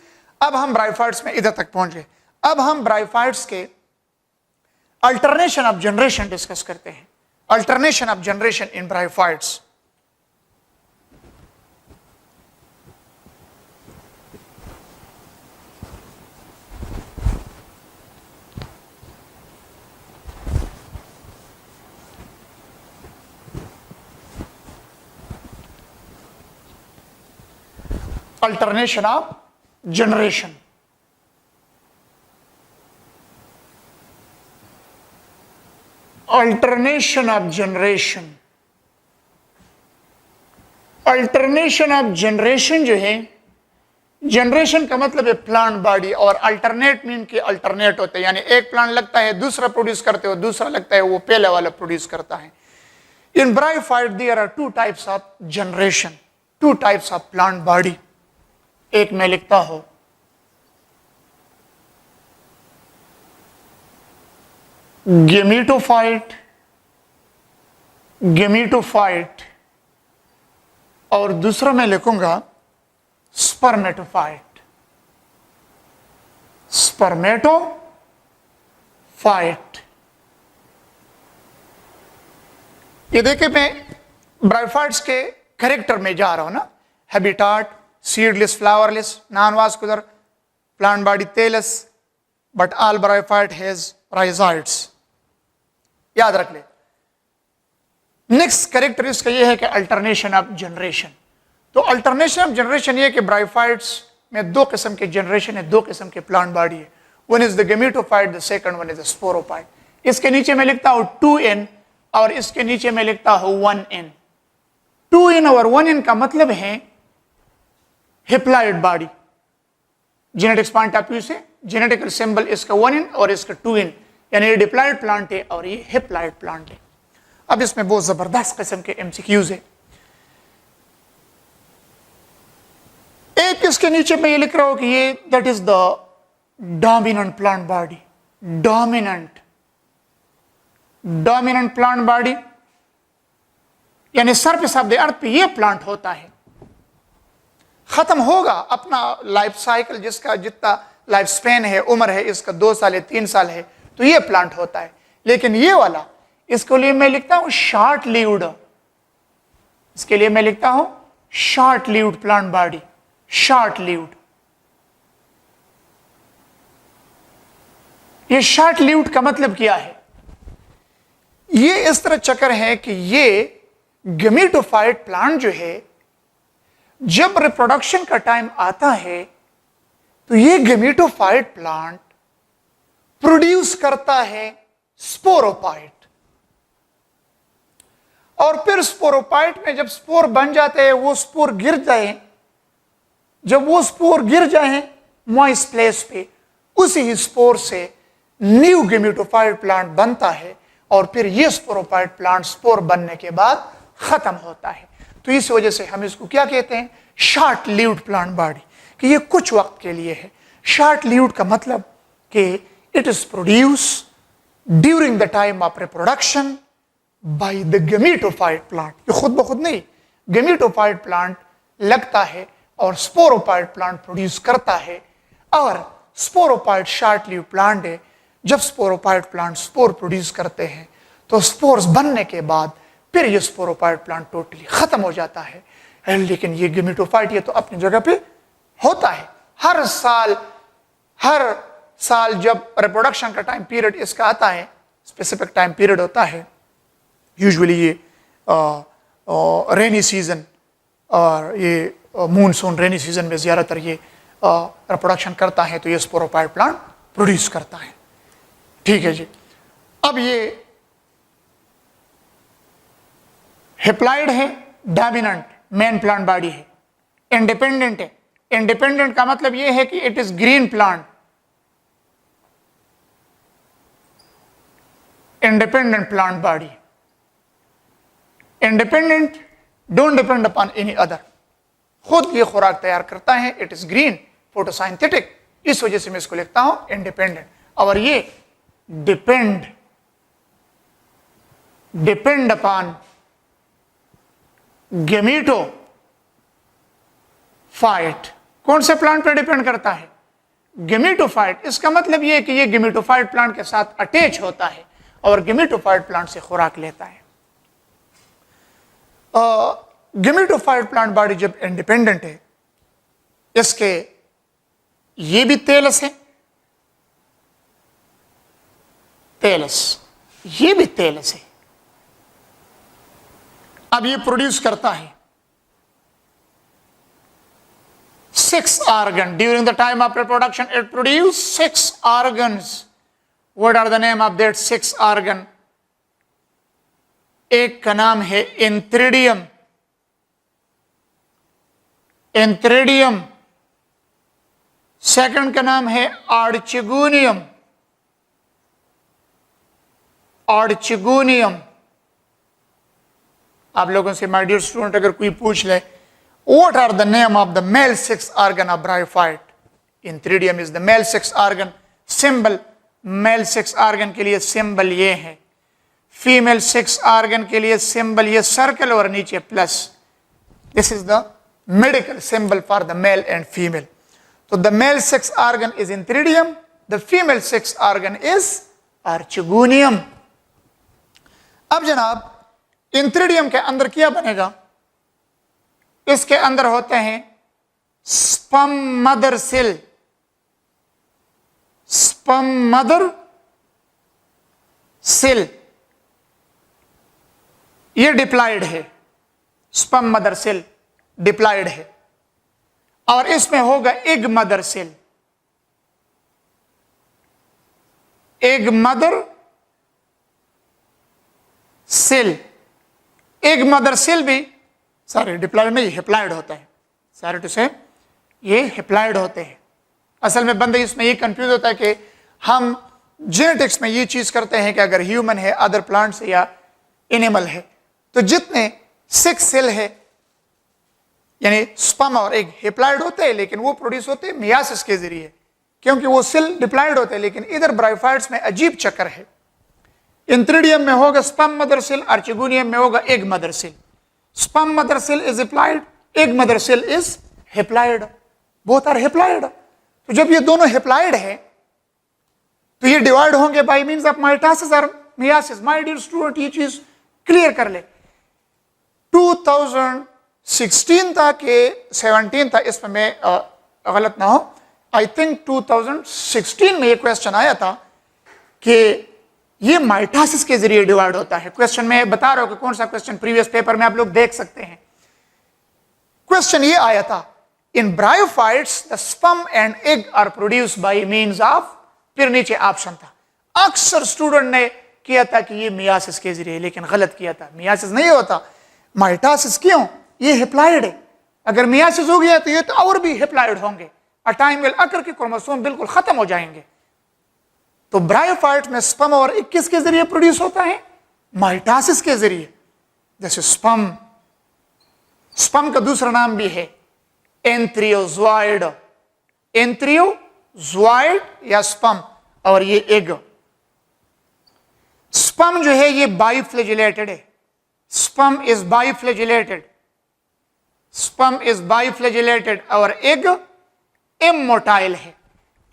अब हम ब्रायोफाइट्स में इधर तक पहुंच गए. अब हम ब्रायोफाइट्स के अल्टरनेशन ऑफ जनरेशन डिस्कस करते हैं. Alternation of generation in bryophytes. Alternation of generation. Alternation of generation. Alternation of generation जो है, जनरेशन का मतलब है प्लांट बॉडी, और अल्टरनेट मीन के अल्टरनेट होते हैं, यानी एक प्लांट लगता है दूसरा प्रोड्यूस करते हो, दूसरा लगता है वो पहले वाला प्रोड्यूस करता है. In bryophyte there are 2 types of generation, 2 types of plant body. एक मैं लिखता हूं गेमीटोफाइट, गेमीटोफाइट, और दूसरा मैं लिखूंगा स्पर्मेटोफाइट, स्पर्मेटोफाइट. ये देखिए मैं ब्रायोफाइट्स के कैरेक्टर में जा रहा हूं ना. Habitat seedless, flowerless, non-vascular, plant body thallus, but all bryophyte has rhizoids. याद रख ले. नेक्स्ट कैरेक्टर इसका ये है कि अल्टरनेशन ऑफ जनरेशन. तो अल्टरनेशन ऑफ जनरेशन ये कि ब्रायोफाइट्स में 2 किस्म के जनरेशन है, 2 किस्म के प्लांट बॉडी है. One is the gametophyte, the second one is the sporophyte. इसके नीचे मैं लिखता हूं 2n और इसके नीचे मैं लिखता हूं 1n. 2n और 1n का मतलब है haploid body. Genetics point of view से जेनेटिकल सिंबल इसका 1n और इसका 2n, यानी ये डिप्लॉइड प्लांट है और ये हेप्लॉइड प्लांट है. अब इसमें बहुत जबरदस्त किस्म के एमसीक्यूज है. एक इसके नीचे मैं ये लिख रहा हूं कि ये that is the dominant plant body. Dominant plant body यानी सरफेस ऑफ द अर्थ पे ये प्लांट होता है. खत्म होगा अपना लाइफ साइकिल, जिसका जितना लाइफ स्पेन है, उम्र है इसका 2 साल है, 3 साल है, तो ये प्लांट होता है. लेकिन ये वाला, इसके लिए मैं लिखता हूं शॉर्ट लीव्ड, इसके लिए मैं लिखता हूं short levied plant body. Short levied, ये शॉर्ट लीव्ड का मतलब क्या है? ये इस तरह चक्कर है कि ये गेमेटोफाइट प्लांट जो है, जब रिप्रोडक्शन का टाइम आता है तो ये गेमेटोफाइट प्लांट प्रोड्यूस करता है स्पोरोपाइट, और फिर स्पोरोपाइट में जब स्पोर बन जाते हैं, वो स्पोर गिर जाए, जब वो स्पोर गिर जाए मॉइस्ट प्लेस पे, उसी स्पोर से न्यू गेमेटोफाइट प्लांट बनता है, और फिर ये स्पोरोफाइट प्लांट स्पोर बनने के बाद खत्म होता है। तो इस वजह से हम इसको क्या कहते हैं, शॉर्ट लिव्ड प्लांट बॉडी, कि ये कुछ वक्त के लिए है। शॉर्ट लिव्ड का मतलब कि it is produce during the time of reproduction by the gametophyte plant. ये खुद ब खुद नहीं, गेमेटोफाइट प्लांट लगता है और स्पोरोफाइट प्लांट प्रोड्यूस करता है, और स्पोरोफाइट शॉर्ट लिव्ड प्लांट है। जब स्पोरोफाइट प्लांट स्पोर प्रोड्यूस करते हैं तो स्पोर्स बनने के बाद फिर ये स्पोरोफाइट प्लांट टोटली खत्म हो जाता है। लेकिन ये गेमेटोफाइट ये तो अपनी जगह पे होता है। हर साल जब रिप्रोडक्शन का टाइम पीरियड इसका आता है, स्पेसिफिक टाइम पीरियड होता है, यूजुअली ये रेनी सीजन और ये मूनसून रेनी सीजन में ज़्यादातर ये रिप्रोडक्शन करता है, तो ये स्पोरोफाइट प्लांट प्रोड्यूस करता है। ठीक है जी। अब ये हेप्लाइड है, डोमिनेंट मेन प्लांट बॉडी है, इंडिपेंडेंट है। इंडिपेंडेंट का मतलब ये है कि it is green plant, independent plant body. Independent, don't depend upon any other, खुद ये खुराक तैयार करता है, इट इज ग्रीन, फोटोसाइंथेटिक, इस वजह से मैं इसको लिखता हूं इंडिपेंडेंट। और ये डिपेंड अपॉन गेमेटोफाइट। कौन से प्लांट पे डिपेंड करता है, गेमेटोफाइट। इसका मतलब ये है कि ये गेमेटोफाइट प्लांट के साथ अटैच होता है और गेमेटोफाइट प्लांट से खुराक लेता है। गेमेटोफाइट प्लांट बॉडी जब इंडिपेंडेंट है, इसके ये भी तेलस है, तेलस, ये भी तेलस है। अब ये प्रोड्यूस करता है 6 organ during the time of reproduction. It produces 6 organs. What are the name of that 6 organ? एक का नाम है इंथ्रिडियम, इंथ्रिडियम। सेकंड का नाम है आर्चिगोनियम, आर्चिगोनियम। आप लोगों से माय डियर स्टूडेंट अगर कोई पूछ ले what are the name of the male 6 organ of bryophyte? Inthridium is the male 6 organ. Symbol male 6 organ के लिए symbol ये है, फीमेल 6 organ के लिए symbol ये सर्कल और नीचे plus. This is the medical symbol for the male and female. So the male 6 organ is Inthridium, the female 6 organ is Archegonium. अब जनाब इंथ्रिडियम के अंदर क्या बनेगा, इसके अंदर होते हैं sperm mother cell, sperm mother cell, ये डिप्लॉयड है, स्पर्म मदर सेल डिप्लॉयड है। और इसमें होगा egg mother cell, egg mother cell. Egg mother cell भी सॉरी डिप्लॉयड नहीं, हेप्लॉयड होता है, सॉरी टू से ये हेप्लॉयड होते हैं। असल में बंदे इसमें ये कंफ्यूज होता है कि हम जेनेटिक्स में ये चीज करते हैं कि अगर ह्यूमन है, अदर प्लांट्स या एनिमल है, तो जितने 6 सेल है यानी स्पर्म और एग हेप्लॉयड होते हैं, लेकिन वो प्रोड्यूस होते हैं मियासिस के जरिए, क्योंकि वो सेल डिप्लॉयड होते हैं। लेकिन इधर ब्रायोफाइट्स में अजीब चक्कर है, इंथ्रिडियम में होगा स्पर्म मदर सेल, आर्चिगोनियम में होगा egg mother cell. Sperm mother cell is haploid, egg mother cell is haploid, both are haploid. तो जब ये दोनों haploid है तो ये डिवाइड होंगे बाय मींस ऑफ माइटोसिस और मियासिस। माय डियर स्टूडेंट ये चीज क्लियर कर ले। 2016 था कि 17 था, इसमें मैं गलत ना हो, आई थिंक 2016 में ये क्वेश्चन आया था कि ये माइटोसिस के जरिए डिवाइड होता है। क्वेश्चन में बता रहा हूं कि कौन सा क्वेश्चन, प्रीवियस पेपर में आप लोग देख सकते हैं। क्वेश्चन ये आया था, in bryophytes the sperm and egg are produced by means of, फिर नीचे ऑप्शन था अक्सर स्टूडेंट ने किया था कि ये मियासिस के जरिए, लेकिन गलत किया था। मियासिस नहीं होता, माइटोसिस क्यों? ये हिप्लॉइड है। अगर मियासिस हो गया तो ये तो और भी हिप्लॉइड होंगे, अ टाइम विल अकर के क्रोमोसोम बिल्कुल खत्म हो जाएंगे। तो ब्रायोफाइट में स्पर्म और एग किसके जरिए प्रोड्यूस होता है? माइटोसिस के जरिए। जैसे स्पर्म, स्पर्म का दूसरा नाम भी है एंथ्रियोजॉइड, एंथ्रियोजॉइड या स्पर्म, और ये एग। स्पर्म जो है ये बाइफ्लैजिलेटेड है। स्पर्म इज बाइफ्लैजिलेटेड, स्पर्म इज बाइफ्लैजिलेटेड, और एग इमोटाइल है।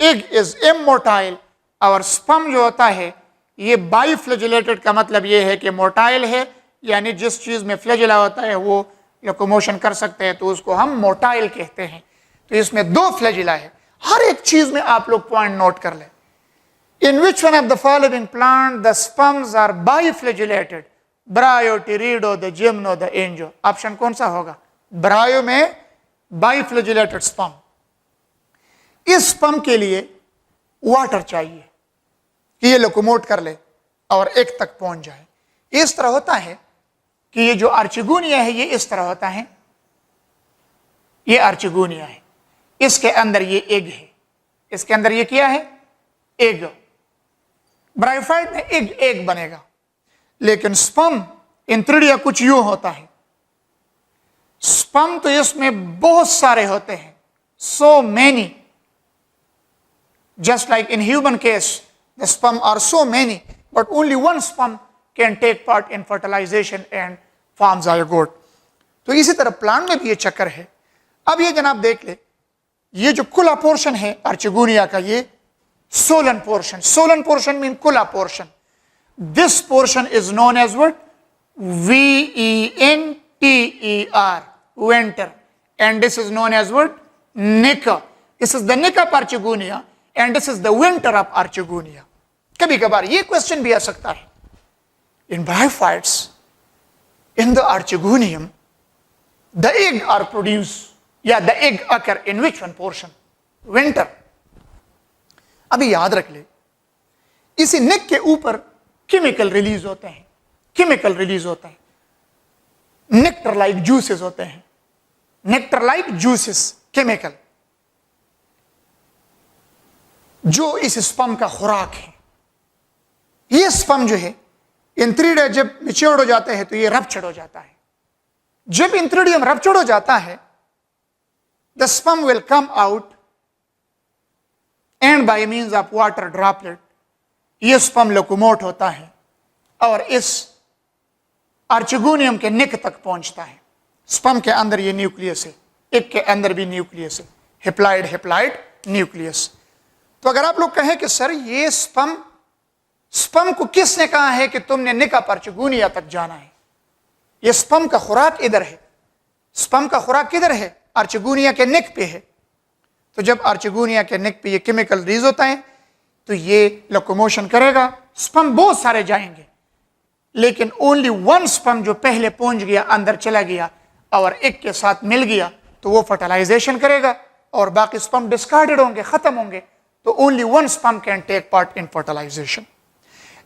एग इज इमोटाइल, और स्पर्म जो होता है ये बाइफ्लैजिलेटेड का मतलब ये है कि मोटाइल है, यानी जिस चीज में फ्लैजिला होता है वो लोकोमोशन कर सकते हैं, तो उसको हम मोटाइल कहते हैं। तो इसमें दो फ्लैजिला है। हर एक चीज में आप लोग पॉइंट नोट कर लें। In which one of the following plant the sperms are biflagellated? Bryo, Teredo, the Gymno, the Angio. Option कौन सा होगा? ब्रायो में बाइफ्लैजिलेटेड स्पर्म। इस स्पर्म के लिए वाटर चाहिए कि ये लोकोमोट कर ले और एक तक पहुंच जाए। इस तरह होता है कि ये जो आर्चिगोनिया है ये इस तरह होता है, ये आर्चिगोनिया है, इसके अंदर ये एग है, इसके अंदर ये क्या है? एग। ब्रायोफाइट में एग एग बनेगा, लेकिन स्पर्म इंथ्रिडिया कुछ यूं होता है। स्पर्म तो इसमें बहुत सारे होते हैं, so many, just like in human case the sperm are so many, but only one sperm can take part in fertilization and form zygote. तो इसी तरह प्लांट में भी ये चक्कर है। अब ये जनाब देख ले, ये जो खुला पोर्शन है आर्चिगोनिया का, ये swollen portion, swollen portion mean खुला portion. This portion is known as what? VENTER, venter, and this is known as what? Nica. This is the Nica of Archigonia and this is the winter of Archigonia. कभी कभार ये question भी आ सकता है। In bryophytes, in the Archigonium, the egg are produced, yeah, the egg occur in which one portion? Winter. अभी याद रख ले, इसी नेक के ऊपर केमिकल रिलीज होते हैं, केमिकल रिलीज होता है, नेक्टर लाइक जूसेस होते हैं, नेक्टर लाइक जूसेस केमिकल, जो इस स्पर्म का खुराक है। ये स्पर्म जो है इंथ्रिडिया जब मैच्योर हो जाते हैं तो ये रप्चर्ड हो जाता है। जब इंथ्रिडियम रप्चर्ड हो जाता है, the sperm will come out and bye means of water droplet ये स्पर्म लोकोमोट होता है और इस आर्चिगोनियम के नेक तक पहुंचता है। स्पर्म के अंदर ये न्यूक्लियस है, एक के अंदर भी न्यूक्लियस है, हेप्लाइड हेप्लाइड न्यूक्लियस। तो अगर आप लोग कहें कि सर ये स्पर्म को किसने कहा है कि तुमने निका आर्चिगोनिया तक जाना है? ये स्पर्म का खुराक इधर है, स्पर्म का खुराक किधर है? आर्चिगोनिया के नेक पे है। तो जब आर्चिगोनिया के नेक पे ये केमिकल रिलीज होता है तो ये लोकोमोशन करेगा, स्पर्म बहुत सारे जाएंगे, लेकिन ओनली वन स्पर्म जो पहले पहुंच गया, अंदर चला गया और एक के साथ मिल गया, तो वो फर्टिलाइजेशन करेगा और बाकी स्पर्म डिस्कार्डेड होंगे, खत्म होंगे। तो only one sperm can take part in fertilization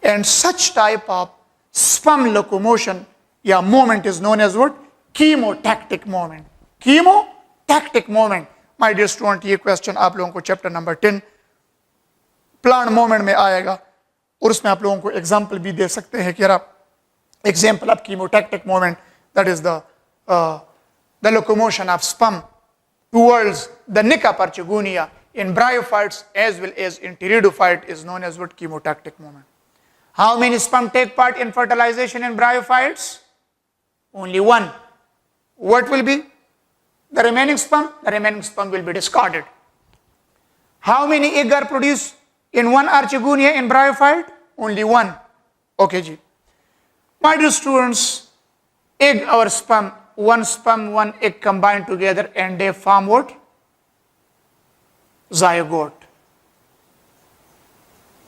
and such type of sperm locomotion या movement is known as what? Chemotactic movement. Chemotactic movement. My dear student, ये क्वेश्चन आप लोगों को चैप्टर नंबर 10 प्लांट मोमेंट में आएगा और उसमें आप लोगों को एग्जाम्पल भी दे सकते हैं कि example of chemotactic moment, that is the locomotion of sperm towards the Nica of Archigonia in bryophytes as well as in pteridophyte is known as what? Chemotactic moment. How many sperm take part in fertilization in bryophytes? Only one. What will be the remaining sperm? The remaining sperm will be discarded. How many egg are produced in one Archigonia in bryophyte? Only one. Okay ji. My dear students, egg or sperm, one sperm, one egg combined together and they form what? Zygote.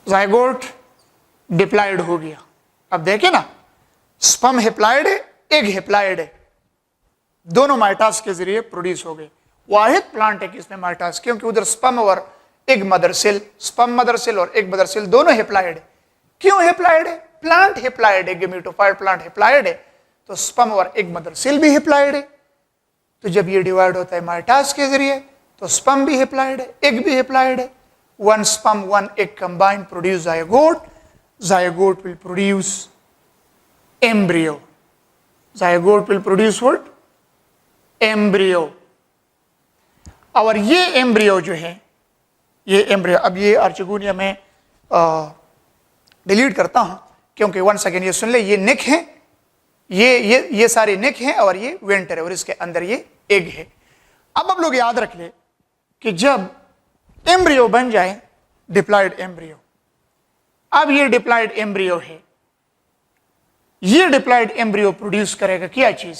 Zygote diploid हो गया। अब देखें ना, sperm haploid है, egg haploid है, दोनों mitosis के जरिए प्रोड्यूस हो गए। वाहिद प्लांट है कि इसमें माइटोसिस, क्योंकि उधर स्पर्म और egg mother cell, sperm mother cell और एग मदर सेल दोनों हेप्लॉयड है, क्यों हैप्लॉइड है? प्लांट हैप्लॉइड है, गेमेटोफाइट प्लांट हैप्लॉइड है, तो स्पर्म और एग मदर सेल भी हैप्लॉइड है। तो जब ये डिवाइड होता है माइटोसिस के जरिए तो स्पर्म भी हैप्लॉइड है, एग भी हैप्लॉइड है। One sperm one egg combined produce zygote, zygote will produce embryo, zygote will produce what? Embryo. और ये एम्ब्रियो जो है, ये एम्ब्रियो, अब ये आर्चिगोनिया में डिलीट करता हूं क्योंकि वन सेकेंड ये सुन ले, ये नेक है, ये सारे नेक हैं और ये वेंटर है और इसके अंदर ये एग है। अब आप लोग याद रख ले कि जब एम्ब्रियो बन जाए, डिप्लॉयड एम्ब्रियो, अब ये डिप्लॉयड एम्ब्रियो है, ये डिप्लॉयड एम्ब्रियो प्रोड्यूस करेगा क्या चीज?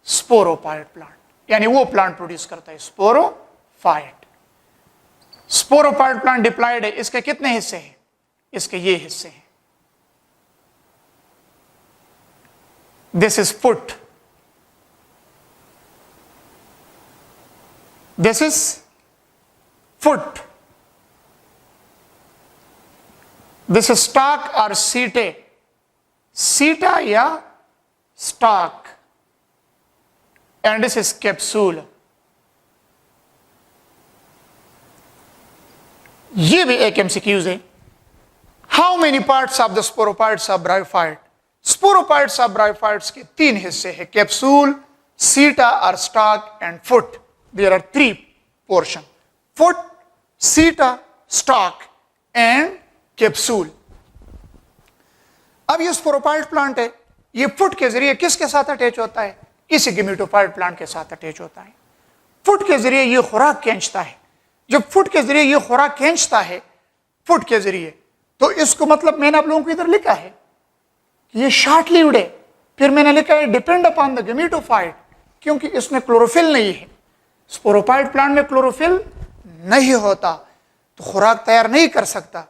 स्पोरोफाइट प्लांट, यानी वो प्लांट प्रोड्यूस करता है स्पोरोफाइट। स्पोरोफाइट प्लांट डिप्लॉयड है, इसके कितने हिस्से हैं? इसके ये हिस्से हैं। This is foot, this is foot, this इज स्टॉक और सीटे, सीटा या stalk, and this is capsule. ये भी एक एमसीक्यूज है। How many parts of the sporophytes of bryophyte? Sporophytes of bryophytes के 3 हिस्से हैं, कैप्सूल, सीटा और stalk and foot. There are 3 portion, foot, seta, stalk and capsule. अब ये स्पोरोफाइट प्लांट है, ये फुट के जरिए किसके साथ अटैच होता है? इसी गेमेटोफाइट प्लांट के साथ अटैच होता है। फुट के जरिए ये खुराक खींचता है। जब फुट के जरिए ये खुराक खींचता है, फुट के जरिए, तो इसको मतलब मैंने आप लोगों को इधर लिखा है कि ये शॉर्ट लिव्ड है, फिर मैंने लिखा है डिपेंड अपॉन द गेमेटोफाइट, क्योंकि इसमें क्लोरोफिल नहीं है। स्पोरोफाइट प्लांट में क्लोरोफिल नहीं होता तो खुराक तैयार नहीं कर सकता,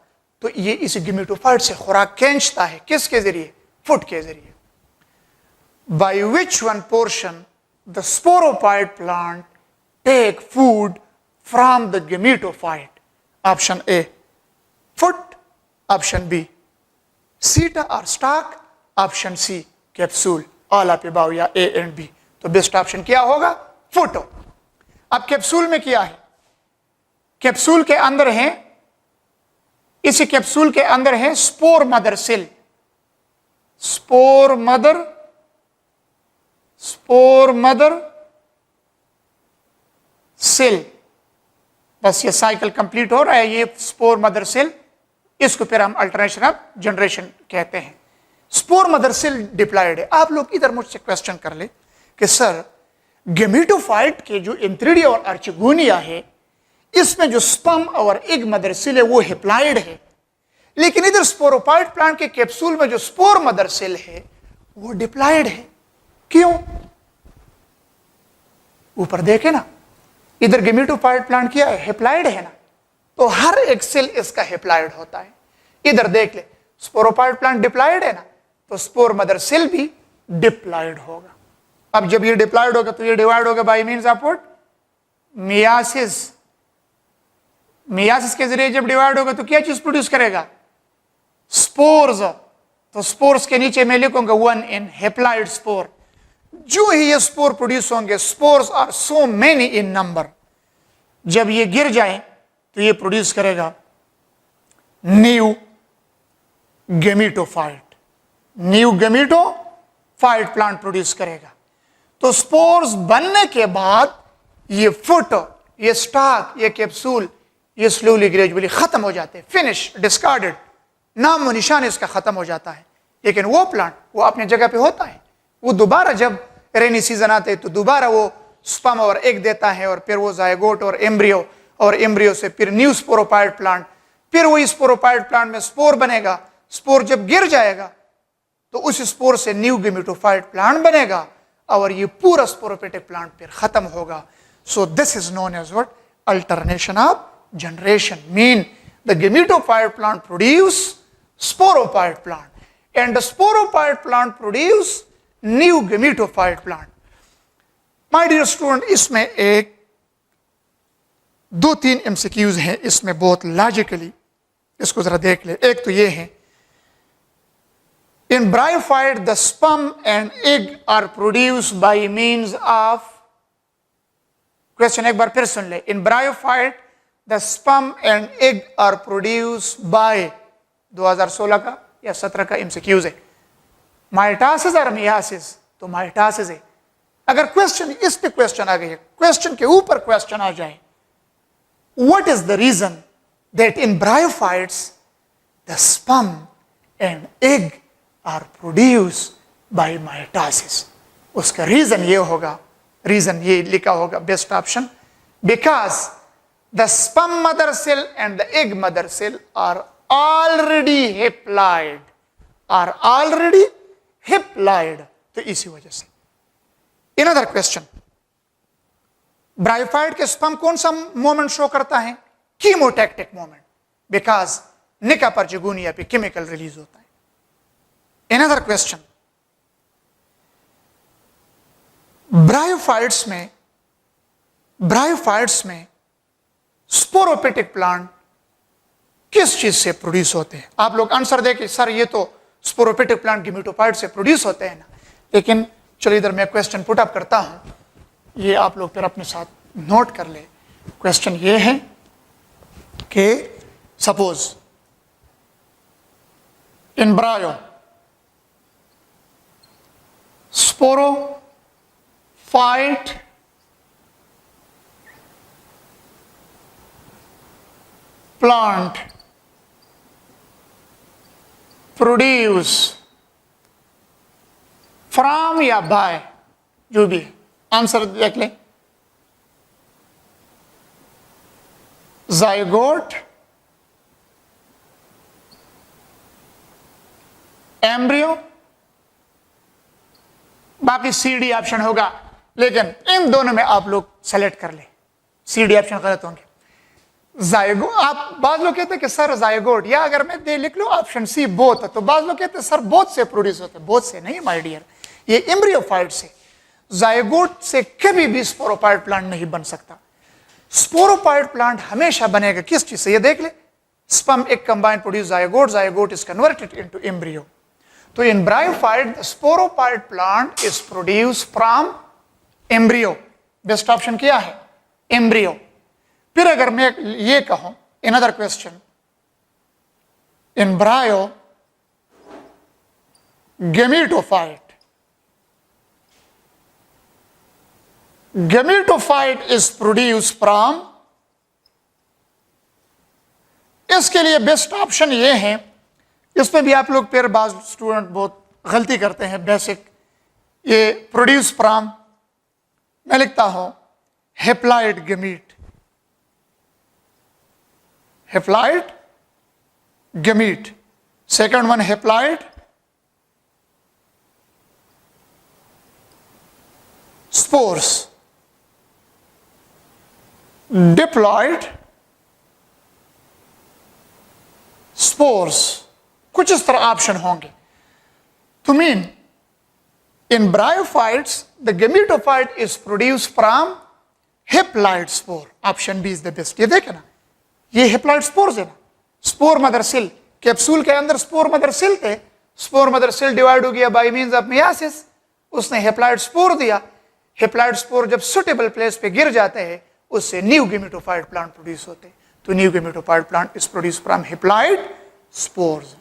तो ये इस गेमेटोफाइट से खुराक खींचता है। किसके जरिए? फुट के जरिए। By which one portion the sporophyte plant take food from the gametophyte? Option A foot, option B seta और stalk, option C capsule. All of above या ए एंड बी। तो बेस्ट ऑप्शन क्या होगा? Foot. अब capsule में क्या है? Capsule के अंदर है, इसी कैप्सूल के अंदर है spore mother cell, spore mother cell. बस ये साइकिल कंप्लीट हो रहा है, ये स्पोर मदर सेल, इसको फिर हम अल्टरनेशन ऑफ जनरेशन कहते हैं। स्पोर मदर सेल डिप्लॉयड है। आप लोग इधर मुझसे क्वेश्चन कर ले कि सर गेमेटोफाइट के जो एंथ्रिडिया और आर्चिगोनिया है, इसमें जो स्पर्म और एग मदर सेल है वो हैप्लॉयड है, लेकिन इधर स्पोरोफाइट प्लांट के कैप्सूल में जो स्पोर मदर सेल है वो डिप्लॉयड है। क्यों? ऊपर देखे ना, इधर गेमेटोफाइट प्लांट क्या है? हैप्लॉयड है ना, तो हर एक सेल इसका हैप्लॉयड होता है। इधर देख ले, स्पोरोफाइट प्लांट डिप्लॉयड है ना, तो स्पोर मदर सेल भी डिप्लॉयड होगा। अब जब ये डिप्लॉयड होगा तो ये डिवाइड होगा bye means of what? Myiasis. Myiasis के जरिए जब डिवाइड होगा तो क्या चीज प्रोड्यूस करेगा? स्पोर्स। तो स्पोर्स के नीचे मैं लिखूंगा 1 इन हैप्लॉयड स्पोर। जो ही ये स्पोर प्रोड्यूस होंगे, spores are so many in number, जब ये गिर जाए तो ये प्रोड्यूस करेगा new gametophyte, new gametophyte plant produce करेगा। तो स्पोर्स बनने के बाद ये फुट, ये स्टॉक, ये कैप्सूल, ये स्लोली ग्रेजुअली खत्म हो जाते हैं, फिनिश, डिस्कार्डेड, नाम व निशान इसका खत्म हो जाता है। लेकिन वो प्लांट वो अपनी जगह पे होता है, वो दोबारा जब रेनी सीजन आते हैं तो दोबारा वो स्पर्म और एग देता है, और फिर वो जायगोट और एम्ब्रियो से फिर न्यू स्पोरोफाइट प्लांट, फिर वही स्पोरोफाइट प्लांट में स्पोर बनेगा। स्पोर जब गिर जाएगा तो उस स्पोर से न्यू गेमेटोफाइट प्लांट बनेगा और ये पूरा स्पोरोफिटिक प्लांट फिर खत्म होगा। So this is known as what? Alternation of generation. Mean the gametophyte plant produce sporophyte plant and the sporophyte plant produce new gametophyte plant. My dear student, इसमें एक 2-3 MCQs हैं, इसमें बहुत लॉजिकली इसको जरा देख ले। एक तो ये है In bryophyte, the sperm and egg are produced by means of, question एक बार फिर सुन ले. In bryophyte, the sperm and egg are produced by 2016 का या 17 का MCQs है. माइटासिस और मियासिस, तो माइटासिस है. अगर क्वेश्चन इस पे क्वेश्चन आ गए, क्वेश्चन के ऊपर क्वेश्चन आ जाए, what is the reason that in bryophytes the sperm and egg are produced by mitosis? उसका रीजन ये होगा, रीजन ये लिखा होगा best option, because the sperm mother cell and the egg mother cell are already haploid, are already haploid. तो इसी वजह से. Another question, ब्रायोफाइट के स्पर्म कौन सा मोमेंट शो करता है? कीमोटैक्टिक मोमेंट, बिकॉज निका परजिगुनिया पे केमिकल रिलीज होता है. Another question, ब्रायोफाइट्स में स्पोरोपिटिक प्लांट किस चीज से प्रोड्यूस होते हैं? आप लोग आंसर दे कि सर ये तो स्पोरोपिटिक प्लांट गिमेटोफाइट से प्रोड्यूस होते हैं ना, लेकिन चलो इधर मैं क्वेश्चन पुट अप करता हूं, ये आप लोग फिर अपने साथ नोट कर ले. क्वेश्चन ये है कि suppose in ब्रायो sporophyte plant produce from या बाय, जो भी आंसर देख ले, जाइगोट, एम्ब्रियो, बाकी CD ऑप्शन होगा, लेकिन इन दोनों में आप लोग सेलेक्ट कर ले. CD ऑप्शन गलत होंगे. जाइगोट, आप बाज लोग कहते हैं कि सर जाइगोट, या अगर मैं दे लिख लूं ऑप्शन C बोथ, तो बाज लोग कहते हैं सर बोथ से प्रोड्यूस होते हैं. बोथ से नहीं माय डियर, ये एम्ब्रियोफाइट से. जाइगोट से कभी भी स्पोरोफाइट प्लांट नहीं बन सकता. स्पोरोफाइट प्लांट हमेशा बनेगा किस चीज से? ये देख ले, स्पर्म एक combined produce zygote, zygote is converted into embryo. तो in bryophyte sporophyte plant is produce from embryo. Best option क्या है? एम्ब्रियो. फिर अगर मैं ये कहूं, another question, in bryo gametophyte, gametophyte is produce from, इसके लिए बेस्ट ऑप्शन ये है. इसमें भी आप लोग फिर बाज स्टूडेंट बहुत गलती करते हैं. बेसिक ये प्रोड्यूस फ्रॉम, मैं लिखता हूं haploid gamete, haploid gamete. Second one haploid spores, diploid spores. कुछ इस तरह ऑप्शन होंगे. तो mean in bryophytes the gametophyte is produce from haploid spore. Option B is the best. ये देखे ना, ये हेप्लॉइड स्पोर्स है ना. स्पोर मदर सेल, कैप्सूल के अंदर स्पोर मदर सेल थे, स्पोर मदर सेल डिवाइड हो गया बाय मींस ऑफ मियासिस, उसने हेप्लॉइड स्पोर दिया. हेप्लॉइड स्पोर जब सुटेबल प्लेस पे गिर जाते हैं, उससे न्यू गेमेटोफाइट प्लांट प्रोड्यूस होते हैं. तो new gametophyte plant is produce from haploid spores.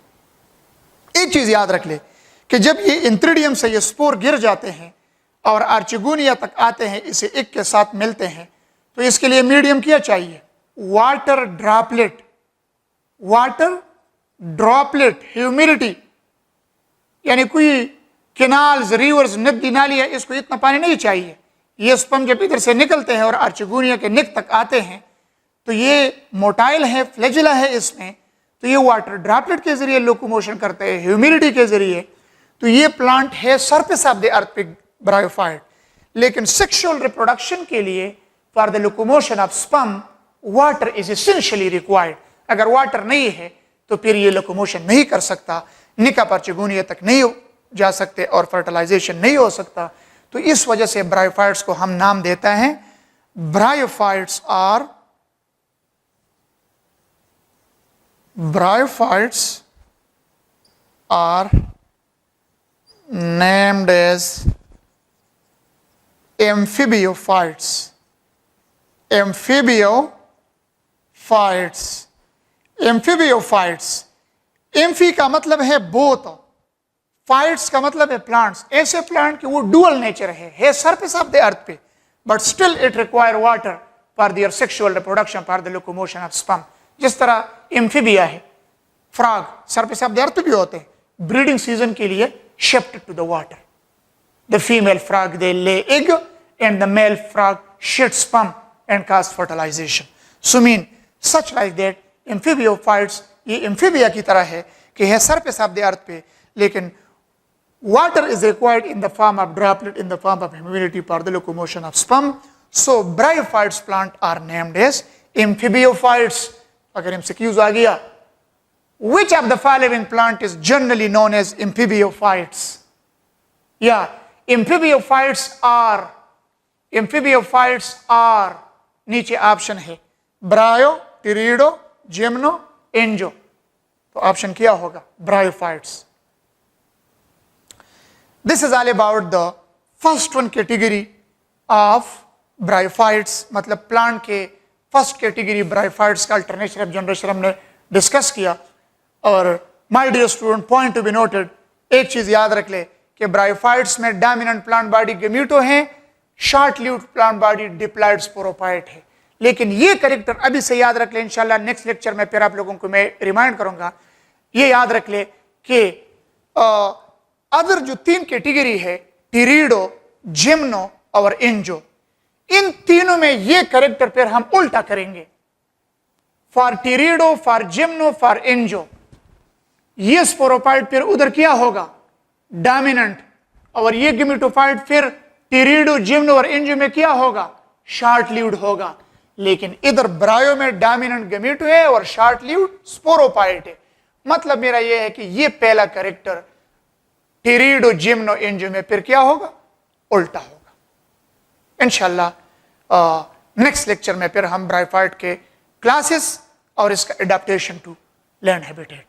एक चीज याद रख ले कि जब ये इंथ्रिडियम से ये स्पोर गिर जाते हैं और आर्चिगोनिया तक आते हैं, इसे एक के साथ मिलते हैं, तो इसके लिए मीडियम क्या चाहिए? Water droplet, water droplet, humidity. यानी कोई केनाल्स, रिवर्स, नदी नाली है, इसको इतना पानी नहीं चाहिए. ये स्पर्म जब इधर से निकलते हैं और आर्चिगोनिया के निक तक आते हैं, तो ये मोटाइल है, फ्लैजिला है इसमें, तो ये वाटर ड्रॉपलेट के जरिए लोकोमोशन करते हैं, ह्यूमिडिटी के जरिए. तो ये प्लांट है सरफेस ऑफ द अर्थ पे ब्रायोफाइट. लेकिन सेक्सुअल रिप्रोडक्शन के लिए for the locomotion of sperm water is essentially required. अगर वाटर नहीं है तो फिर ये लोकोमोशन नहीं कर सकता, निका परचिगोनिया तक नहीं जा सकते और फर्टिलाइजेशन नहीं हो सकता. तो इस वजह से ब्रायोफाइट्स को हम नाम देते हैं bryophytes are named as amphibiophyids. Amphibiophyids. Amphibiophyids. Amphi का मतलब है बोथ, फाइट्स का मतलब है प्लांट्स। ऐसे प्लांट कि वो डुअल नेचर है सरफेस ऑफ द अर्थ पे, but still it require water for their sexual reproduction, for the locomotion of sperm. जिस तरह एम्फीबिया है, frog surface of the earth भी होते हैं, ब्रीडिंग सीजन के लिए shifted to the water. The female frog they lay egg and the male frog shed sperm and cause fertilization. So mean such like that amphibiophytes ये amphibia की तरह है कि है सरफेस ऑफ द अर्थ पे, लेकिन water is required in the form of droplet, in the form of humidity for the locomotion of sperm. So bryophytes plant are named as amphibiophyites. अगर MCQs आ गया, which of the following plant is generally known as amphibiophyites? Yeah, amphibiophyites are नीचे option है ब्रायो, pterido, gymno, Enzo. तो option क्या होगा? bryophytes. This is all about the first one category of bryophytes, मतलब plant के first category bryophytes का alternation of generation हमने discuss किया। और my dear student, point to be noted, एक चीज याद रख ले कि bryophytes में डोमिनेंट प्लांट बॉडी गेमीटो है, short lived plant body diploid sporophyte है। लेकिन ये कैरेक्टर अभी से याद रख ले, इंशाल्लाह नेक्स्ट लेक्चर में फिर आप लोगों को मैं रिमाइंड करूंगा। ये याद रख ले कि अदर जो तीन कैटेगरी है, टिरिडो, जिम्नो और एंजो, इन तीनों में ये कैरेक्टर फिर हम उल्टा करेंगे। For pterido, for gymno, for angio, ये स्पोरोफाइट फिर उधर क्या होगा? डोमिनेंट। और ये गेमेटोफाइट फिर टिरिडो, जिम्नो और एंजो में क्या होगा? शॉर्ट लिव्ड होगा। लेकिन इधर ब्रायो में डोमिनेंट गेमेटो है और शॉर्ट लिव्ड स्पोरोफाइट है। मतलब मेरा यह है कि ये पहला कैरेक्टर टिरिडो, जिम्नो, एंजो में फिर क्या होगा? उल्टा होगा। इंशाल्लाह नेक्स्ट लेक्चर में फिर हम ब्रायोफाइट के क्लासेस और इसका एडेप्टेशन टू लैंड हैबिटेट